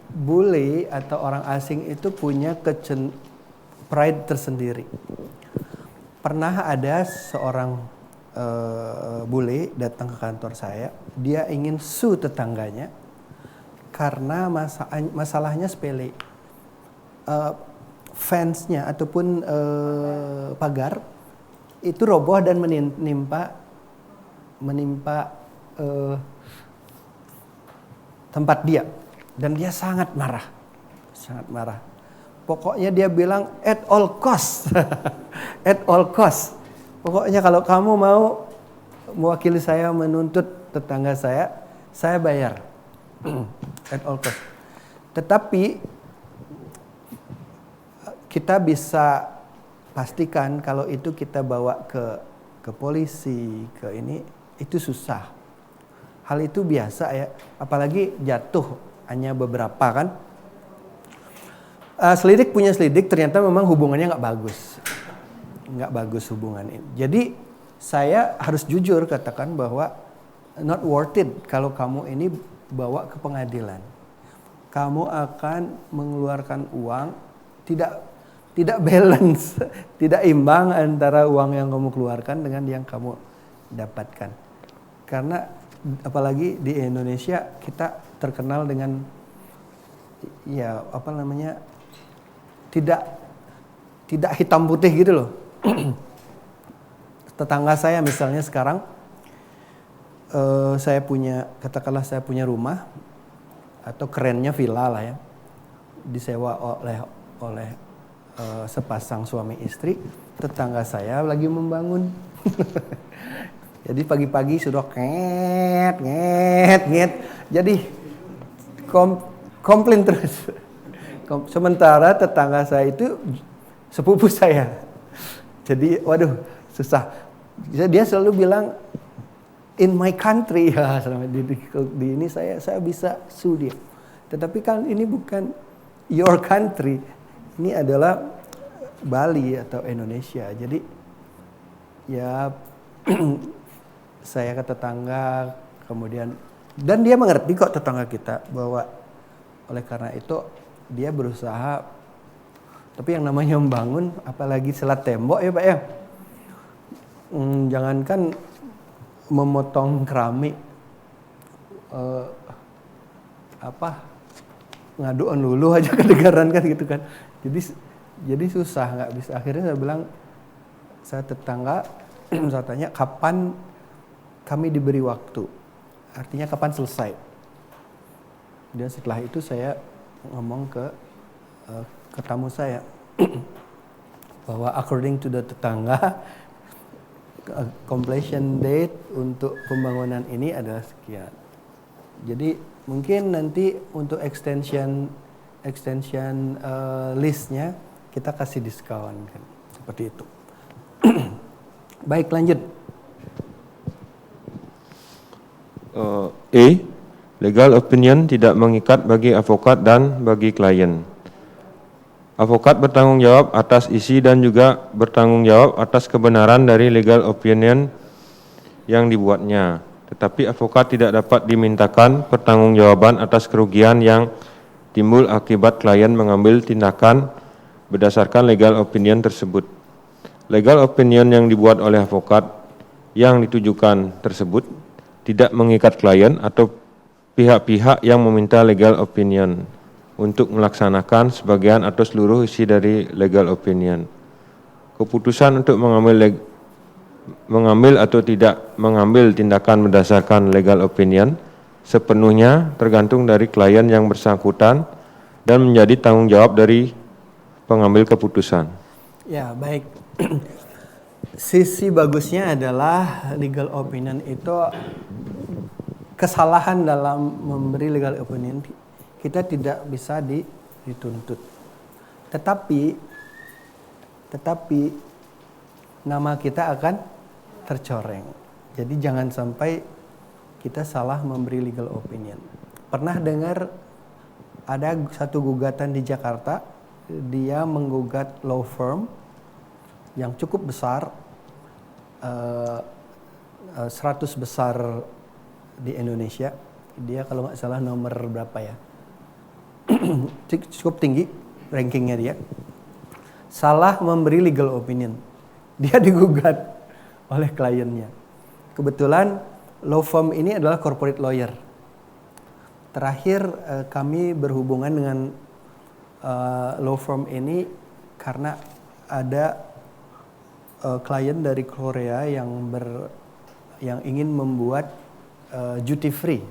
bule atau orang asing itu punya pride tersendiri. Pernah ada seorang bule datang ke kantor saya, dia ingin sue tetangganya karena masalahnya sepele. Fansnya ataupun pagar itu roboh dan menimpa tempat dia, dan dia sangat marah. Pokoknya dia bilang at all cost, at all cost. Pokoknya kalau kamu mau mewakili saya menuntut tetangga saya bayar at all cost. Tetapi kita bisa pastikan kalau itu kita bawa ke polisi, ke ini, itu susah. Hal itu biasa ya, apalagi jatuh hanya beberapa kan. Selidik punya selidik, ternyata memang hubungannya nggak bagus hubungan ini. Jadi saya harus jujur katakan bahwa not worth it kalau kamu ini bawa ke pengadilan. Kamu akan mengeluarkan uang tidak balance, tidak imbang antara uang yang kamu keluarkan dengan yang kamu dapatkan. Karena apalagi di Indonesia kita terkenal dengan tidak hitam putih gitu loh. Tetangga saya misalnya sekarang saya punya rumah atau kerennya villa lah ya, disewa oleh sepasang suami istri. Tetangga saya lagi membangun. Jadi pagi-pagi sudah nget. Jadi komplain terus. Sementara tetangga saya itu sepupu saya. Jadi waduh susah. Dia selalu bilang in my country ya, selama di ini saya bisa sue dia. Tetapi kan ini bukan your country. Ini adalah Bali atau Indonesia. Jadi ya saya ke tetangga, kemudian dan dia mengerti kok tetangga kita bahwa oleh karena itu dia berusaha. Tapi yang namanya membangun, apalagi selat tembok ya Pak ya, jangankan memotong keramik, ngaduan lulu aja kedengaran kan gitu kan. Jadi susah, nggak bisa. Akhirnya saya bilang, saya tetangga, saya tanya kapan kami diberi waktu, artinya kapan selesai. Dan setelah itu saya ngomong ke tamu saya bahwa according to the tetangga, completion date untuk pembangunan ini adalah sekian. Jadi mungkin nanti untuk extension listnya kita kasih diskon kan, seperti itu. Baik, lanjut. Legal opinion tidak mengikat bagi advokat dan bagi klien. Advokat bertanggung jawab atas isi dan juga bertanggung jawab atas kebenaran dari legal opinion yang dibuatnya. Tetapi advokat tidak dapat dimintakan pertanggungjawaban atas kerugian yang timbul akibat klien mengambil tindakan berdasarkan legal opinion tersebut. Legal opinion yang dibuat oleh advokat yang ditujukan tersebut tidak mengikat klien atau pihak-pihak yang meminta legal opinion untuk melaksanakan sebagian atau seluruh isi dari legal opinion. Keputusan untuk mengambil atau tidak mengambil tindakan berdasarkan legal opinion sepenuhnya tergantung dari klien yang bersangkutan dan menjadi tanggung jawab dari pengambil keputusan. Ya, baik. Sisi bagusnya adalah legal opinion itu kesalahan dalam memberi legal opinion kita tidak bisa dituntut. Tetapi nama kita akan tercoreng. Jadi jangan sampai kita salah memberi legal opinion. Pernah dengar ada satu gugatan di Jakarta, dia menggugat law firm yang cukup besar, 100 besar di Indonesia. Dia kalau nggak salah nomor berapa ya, cukup tinggi rankingnya dia. Salah memberi legal opinion, dia digugat oleh kliennya. Kebetulan law firm ini adalah corporate lawyer. Terakhir kami berhubungan dengan law firm ini karena ada klien dari Korea yang ingin membuat duty free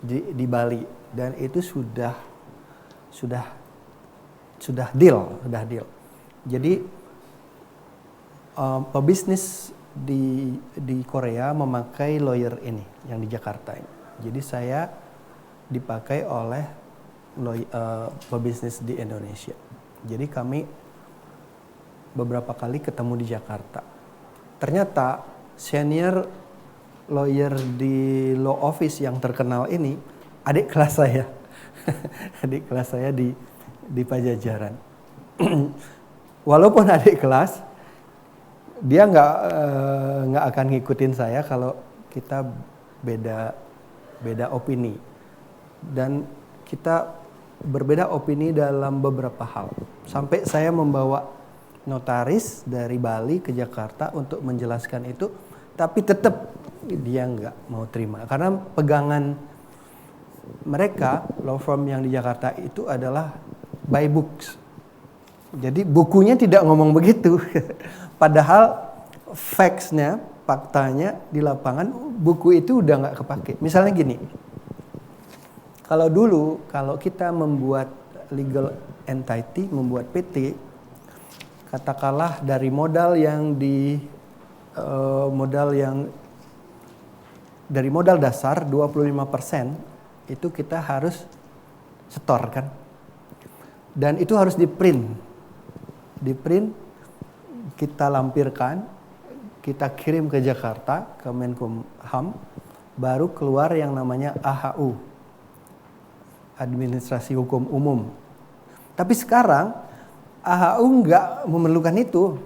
di Bali, dan itu sudah deal. Jadi pebisnis di Korea memakai lawyer ini yang di Jakarta ini. Jadi saya dipakai oleh pebisnis di Indonesia. Jadi kami beberapa kali ketemu di Jakarta. Ternyata senior lawyer di law office yang terkenal ini adik kelas saya. Adik kelas saya di Pajajaran. Walaupun adik kelas, dia nggak akan ngikutin saya kalau kita beda opini, dan kita berbeda opini dalam beberapa hal. Sampai saya membawa notaris dari Bali ke Jakarta untuk menjelaskan itu, tapi tetap dia nggak mau terima karena pegangan mereka law firm yang di Jakarta itu adalah by books. Jadi bukunya tidak ngomong begitu. Padahal facts-nya, faktanya di lapangan buku itu udah nggak kepake. Misalnya gini, kalau dulu kalau kita membuat legal entity, membuat PT, katakanlah dari modal dasar 25% itu kita harus setor kan, dan itu harus di print kita lampirkan, kita kirim ke Jakarta ke Menkumham, baru keluar yang namanya AHU, Administrasi Hukum Umum. Tapi sekarang AHU nggak memerlukan itu.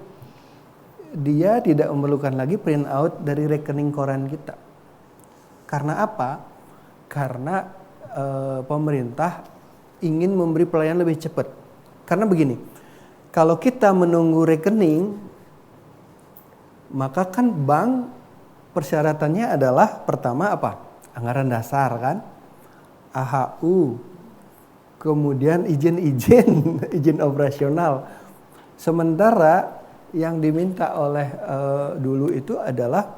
Dia tidak memerlukan lagi print out dari rekening koran kita. Karena apa? Karena pemerintah ingin memberi pelayanan lebih cepat. Karena begini, kalau kita menunggu rekening, maka kan bank persyaratannya adalah pertama apa? Anggaran dasar kan? AHU, kemudian izin operasional. Sementara yang diminta oleh dulu itu adalah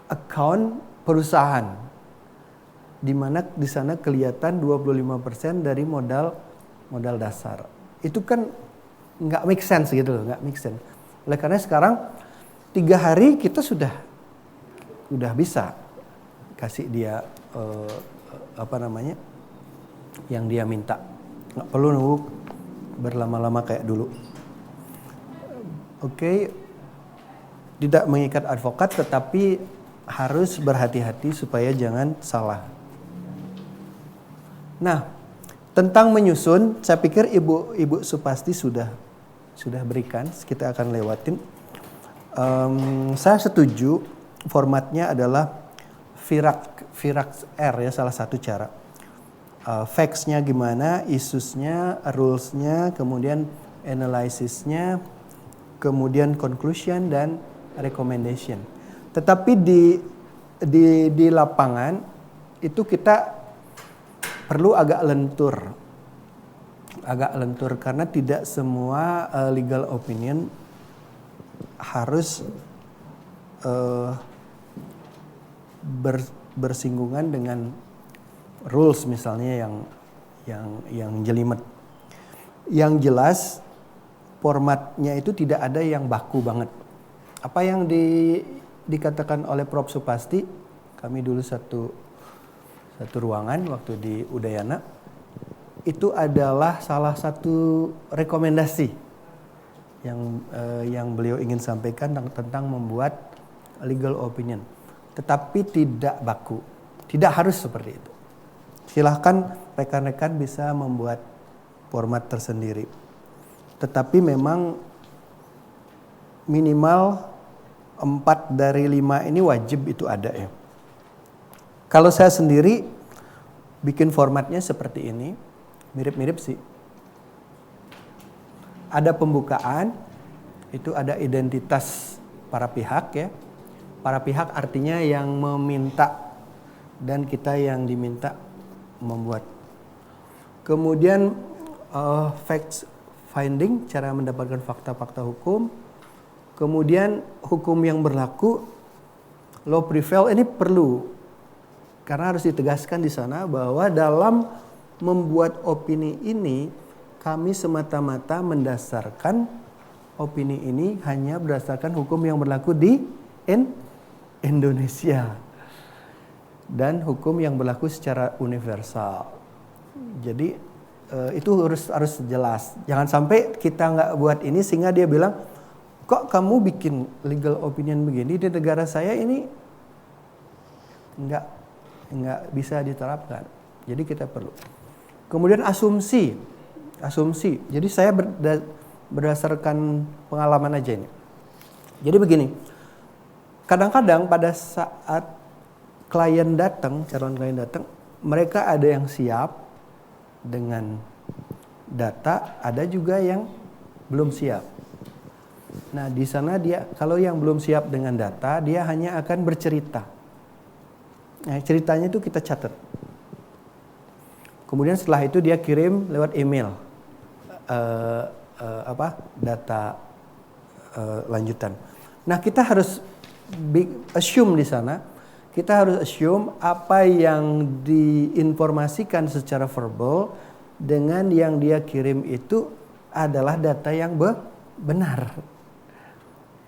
account perusahaan, di mana di sana kelihatan 25% dari modal dasar. Itu kan nggak make sense gitu loh, nggak make sense. Oleh karena sekarang 3 hari kita sudah bisa kasih dia yang dia minta. Nggak perlu nunggu berlama-lama kayak dulu. Oke, tidak mengikat advokat, tetapi harus berhati-hati supaya jangan salah. Nah, tentang menyusun, saya pikir Ibu Supasti sudah berikan, kita akan lewatin. Saya setuju formatnya adalah VIRAX R ya, salah satu cara. Facts-nya gimana, issues-nya, rules-nya, kemudian analysis-nya, kemudian conclusion dan recommendation. Tetapi di lapangan itu kita perlu agak lentur karena tidak semua legal opinion harus bersinggungan dengan rules misalnya yang jelimet. Yang jelas formatnya itu tidak ada yang baku banget. Apa yang dikatakan oleh Prof. Supasti, kami dulu satu ruangan waktu di Udayana, itu adalah salah satu rekomendasi yang beliau ingin sampaikan tentang membuat legal opinion. Tetapi tidak baku, tidak harus seperti itu. Silahkan rekan-rekan bisa membuat format tersendiri. Tetapi memang minimal 4 dari 5 ini wajib itu ada ya. Kalau saya sendiri bikin formatnya seperti ini, mirip-mirip sih. Ada pembukaan, itu ada identitas para pihak ya. Para pihak artinya yang meminta dan kita yang diminta membuat. Kemudian facts finding, cara mendapatkan fakta-fakta hukum. Kemudian hukum yang berlaku, law prevail, ini perlu karena harus ditegaskan di sana bahwa dalam membuat opini ini kami semata-mata mendasarkan opini ini hanya berdasarkan hukum yang berlaku di Indonesia dan hukum yang berlaku secara universal. Jadi itu harus jelas. Jangan sampai kita nggak buat ini sehingga dia bilang, kok kamu bikin legal opinion begini di negara saya ini nggak bisa diterapkan. Jadi kita perlu. Kemudian asumsi. Jadi saya berdasarkan pengalaman aja ini. Jadi begini, kadang-kadang pada saat calon klien datang, mereka ada yang siap dengan data, ada juga yang belum siap. Nah, di sana dia kalau yang belum siap dengan data, dia hanya akan bercerita. Nah, ceritanya itu kita catat. Kemudian setelah itu dia kirim lewat email data lanjutan. Nah, kita harus assume di sana. Kita harus assume apa yang diinformasikan secara verbal dengan yang dia kirim itu adalah data yang benar.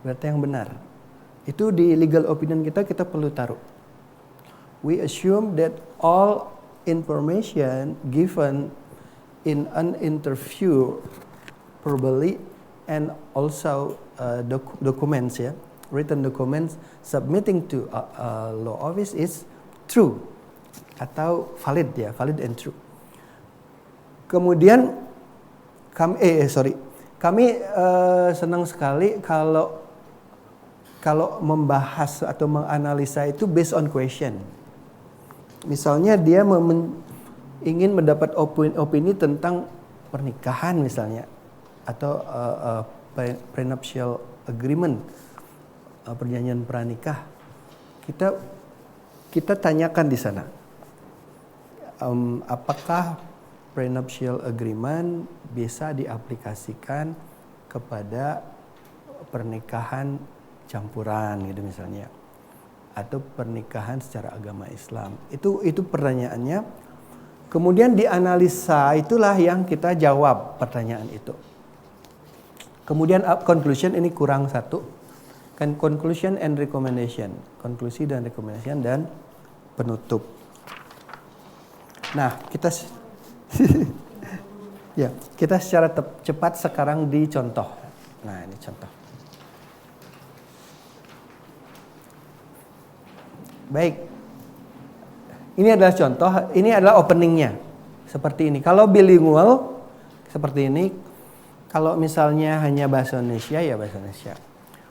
Data yang benar. Itu di legal opinion kita perlu taruh. We assume that all information given in an interview verbally and also documents ya. Written documents submitting to law office is true atau valid and true. Kemudian kami senang sekali kalau membahas atau menganalisa itu based on question. Misalnya dia ingin mendapat opini tentang pernikahan misalnya atau prenuptial agreement, perjanjian pranikah, kita tanyakan di sana, apakah prenuptial agreement bisa diaplikasikan kepada pernikahan campuran gitu misalnya, atau pernikahan secara agama Islam. Itu pertanyaannya. Kemudian dianalisa, itulah yang kita jawab pertanyaan itu. Kemudian conclusion ini kurang satu. Kan conclusion and recommendation, konklusi dan recommendation dan penutup. Nah, kita secara cepat sekarang dicontoh. Nah, ini contoh. Baik. Ini adalah contoh, ini adalah openingnya. Seperti ini. Kalau bilingual seperti ini, kalau misalnya hanya bahasa Indonesia ya bahasa Indonesia.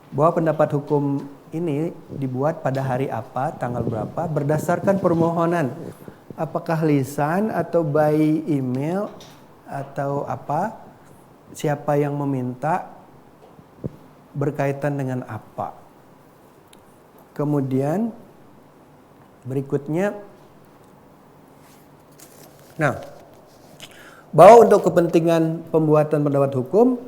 Bahwa pendapat hukum ini dibuat pada hari apa, tanggal berapa, berdasarkan permohonan. Apakah lisan atau by email atau apa, siapa yang meminta, berkaitan dengan apa. Kemudian berikutnya, bahwa untuk kepentingan pembuatan pendapat hukum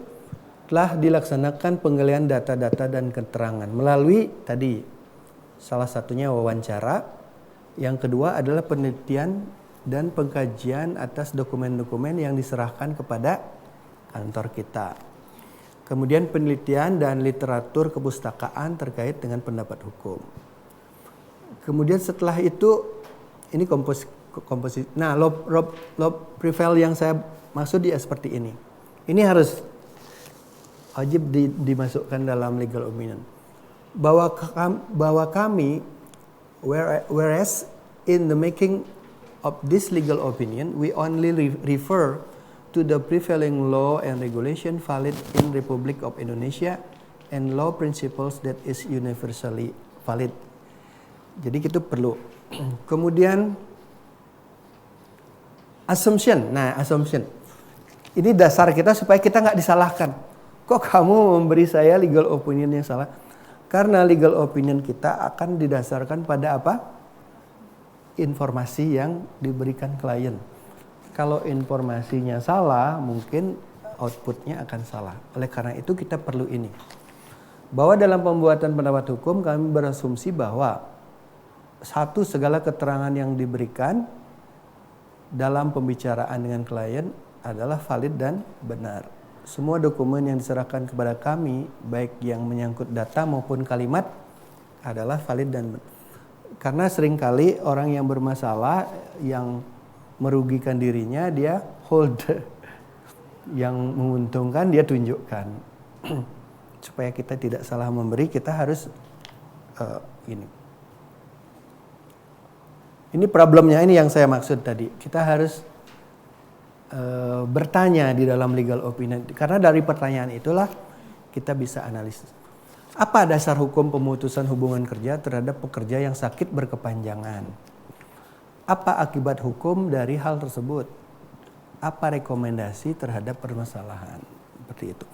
telah dilaksanakan penggalian data-data dan keterangan melalui tadi salah satunya wawancara, yang kedua adalah penelitian dan pengkajian atas dokumen-dokumen yang diserahkan kepada kantor kita. Kemudian penelitian dan literatur kepustakaan terkait dengan pendapat hukum. Kemudian setelah itu ini komposisi. Nah, law prevail yang saya maksud dia seperti ini. Ini harus wajib dimasukkan dalam legal opinion. Bahwa kami whereas in the making of this legal opinion we only refer to the prevailing law and regulation valid in Republic of Indonesia and law principles that is universally valid. Jadi itu perlu. Kemudian assumption. Nah, assumption. Ini dasar kita supaya kita nggak disalahkan. Kok kamu memberi saya legal opinion yang salah? Karena legal opinion kita akan didasarkan pada apa? Informasi yang diberikan klien. Kalau informasinya salah, mungkin outputnya akan salah. Oleh karena itu kita perlu ini. Bahwa dalam pembuatan pendapat hukum kami berasumsi bahwa satu, segala keterangan yang diberikan dalam pembicaraan dengan klien adalah valid dan benar. Semua dokumen yang diserahkan kepada kami, baik yang menyangkut data maupun kalimat, adalah valid dan benar. Karena seringkali orang yang bermasalah, yang merugikan dirinya, dia hold. Yang menguntungkan dia tunjukkan. Supaya kita tidak salah memberi, kita harus ini. Ini problemnya, ini yang saya maksud tadi. Kita harus bertanya di dalam legal opinion. Karena dari pertanyaan itulah kita bisa analisis. Apa dasar hukum pemutusan hubungan kerja terhadap pekerja yang sakit berkepanjangan? Apa akibat hukum dari hal tersebut? Apa rekomendasi terhadap permasalahan? Seperti itu.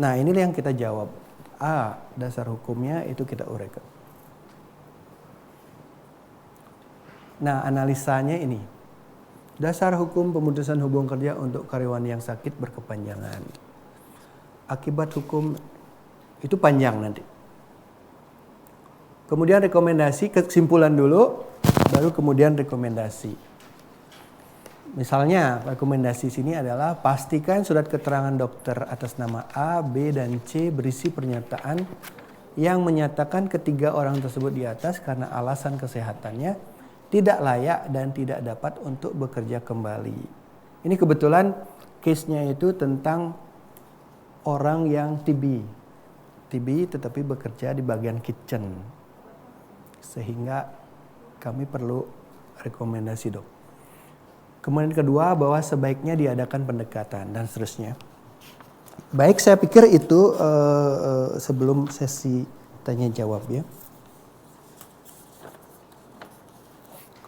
Nah, inilah yang kita jawab. A, dasar hukumnya itu kita uraikan. Nah, analisanya ini. Dasar hukum pemutusan hubungan kerja untuk karyawan yang sakit berkepanjangan. Akibat hukum itu panjang nanti. Kemudian rekomendasi, kesimpulan dulu, baru kemudian rekomendasi. Misalnya rekomendasi sini adalah pastikan surat keterangan dokter atas nama A, B, dan C berisi pernyataan yang menyatakan ketiga orang tersebut di atas karena alasan kesehatannya tidak layak dan tidak dapat untuk bekerja kembali. Ini kebetulan case-nya itu tentang orang yang TB tetapi bekerja di bagian kitchen. Sehingga kami perlu rekomendasi dok. Kemudian kedua, bahwa sebaiknya diadakan pendekatan dan seterusnya. Baik, saya pikir itu sebelum sesi tanya jawab ya.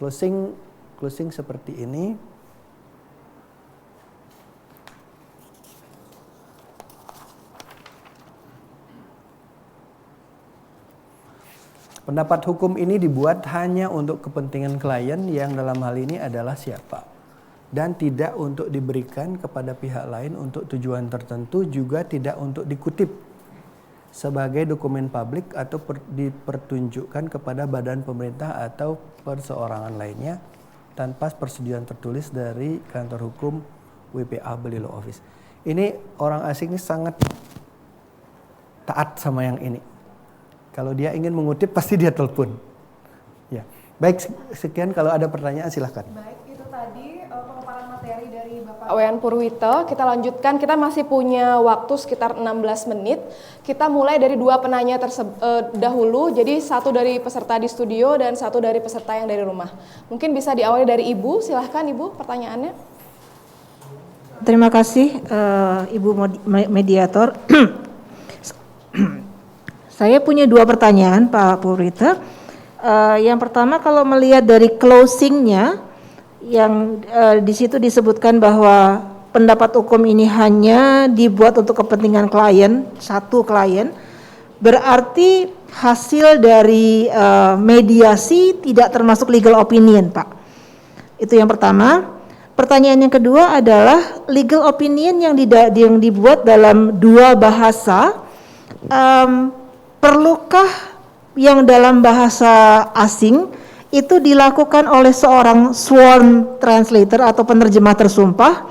Closing seperti ini. Pendapat hukum ini dibuat hanya untuk kepentingan klien yang dalam hal ini adalah siapa, dan tidak untuk diberikan kepada pihak lain untuk tujuan tertentu, juga tidak untuk dikutip sebagai dokumen publik atau dipertunjukkan kepada badan pemerintah atau perseorangan lainnya tanpa persetujuan tertulis dari kantor hukum WPA Bali Law Office. Ini orang asing ini sangat taat sama yang ini. Kalau dia ingin mengutip pasti dia telepon. Ya. Baik, sekian, kalau ada pertanyaan silahkan. Baik, itu tadi pemaparan materi dari Bapak Wayan Purwito. Kita lanjutkan, kita masih punya waktu sekitar 16 menit. Kita mulai dari dua penanya dahulu, jadi satu dari peserta di studio dan satu dari peserta yang dari rumah. Mungkin bisa diawali dari Ibu, silahkan Ibu pertanyaannya. Terima kasih Ibu Mediator. Saya punya dua pertanyaan Pak Purwito. Yang pertama, kalau melihat dari closingnya yang di situ disebutkan bahwa pendapat hukum ini hanya dibuat untuk kepentingan klien, satu klien, berarti hasil dari mediasi tidak termasuk legal opinion, Pak. Itu yang pertama. Pertanyaan yang kedua adalah legal opinion yang dibuat dalam dua bahasa. Perlukah yang dalam bahasa asing itu dilakukan oleh seorang sworn translator atau penerjemah tersumpah,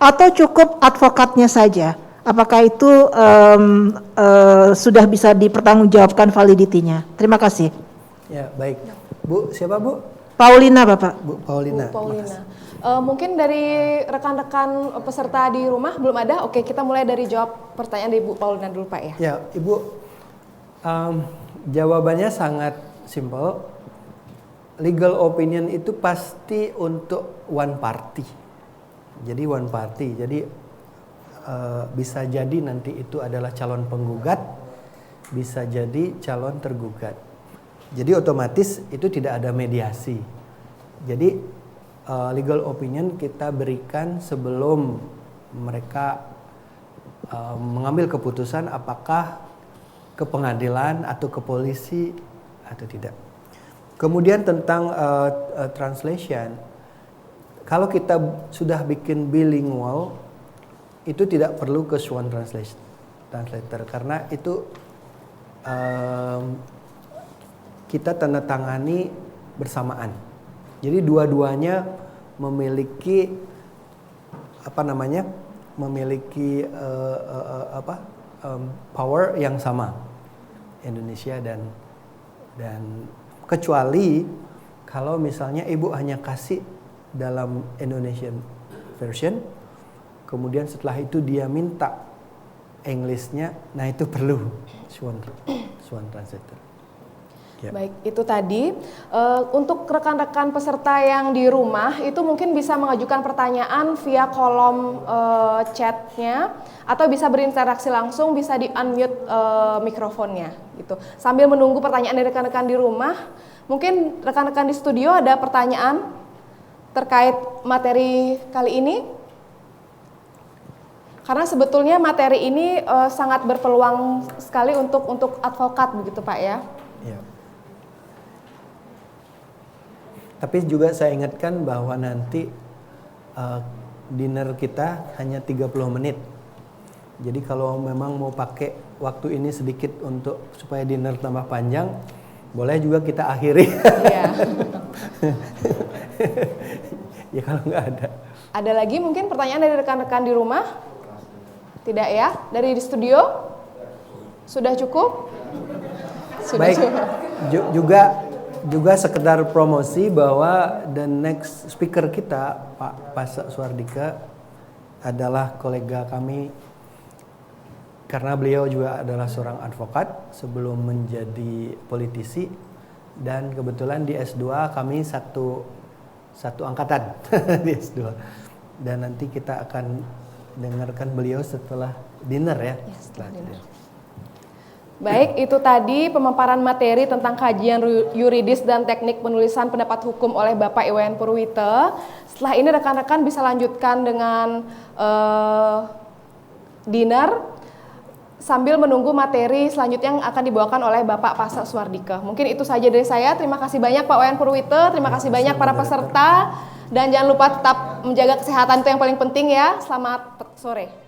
atau cukup advokatnya saja? Apakah itu sudah bisa dipertanggungjawabkan validitinya? Terima kasih. Ya, baik. Bu, siapa Bu? Paulina, Bapak. Bu Paulina. Bu Paulina. Mungkin dari rekan-rekan peserta di rumah belum ada. Oke, kita mulai dari jawab pertanyaan dari Bu Paulina dulu, Pak ya. Ya, Ibu, jawabannya sangat simpel. Legal opinion itu pasti untuk one party. Jadi one party. Jadi bisa jadi nanti itu adalah calon penggugat, bisa jadi calon tergugat. Jadi otomatis itu tidak ada mediasi. Jadi legal opinion kita berikan sebelum mereka mengambil keputusan apakah ke pengadilan atau ke polisi atau tidak. Kemudian tentang translation, kalau kita sudah bikin bilingual, itu tidak perlu ke sworn translator karena itu kita tanda tangani bersamaan. Jadi dua-duanya memiliki memiliki power yang sama, Indonesia dan kecuali kalau misalnya ibu hanya kasih dalam Indonesian version, kemudian setelah itu dia minta Englishnya, nah itu perlu sworn translator. Ya. Baik, itu tadi untuk rekan-rekan peserta yang di rumah itu mungkin bisa mengajukan pertanyaan via kolom chatnya atau bisa berinteraksi langsung, bisa di unmute mikrofonnya gitu. Sambil menunggu pertanyaan dari rekan-rekan di rumah, mungkin rekan-rekan di studio ada pertanyaan terkait materi kali ini? Karena sebetulnya materi ini sangat berpeluang sekali untuk advokat begitu Pak ya. Ya. Tapi juga saya ingatkan bahwa nanti dinner kita hanya 30 menit. Jadi kalau memang mau pakai waktu ini sedikit untuk supaya dinner tambah panjang, boleh juga kita akhiri. Iya. Ya kalau nggak ada. Ada lagi mungkin pertanyaan dari rekan-rekan di rumah? Tidak ya? Dari di studio? Sudah cukup? Sudah Baik. cukup. Juga sekedar promosi bahwa the next speaker kita Pak Pasa Suardika adalah kolega kami karena beliau juga adalah seorang advokat sebelum menjadi politisi dan kebetulan di S2 kami satu angkatan di S2 dan nanti kita akan dengarkan beliau setelah dinner ya. Setelah dinner. Baik, itu tadi pemaparan materi tentang kajian yuridis dan teknik penulisan pendapat hukum oleh Bapak Iwayan Purwite. Setelah ini rekan-rekan bisa lanjutkan dengan dinner sambil menunggu materi selanjutnya yang akan dibawakan oleh Bapak Pasa Suardika. Mungkin itu saja dari saya. Terima kasih banyak Pak Iwayan Purwite, terima kasih banyak para peserta. Dan jangan lupa tetap menjaga kesehatan, itu yang paling penting ya. Selamat sore.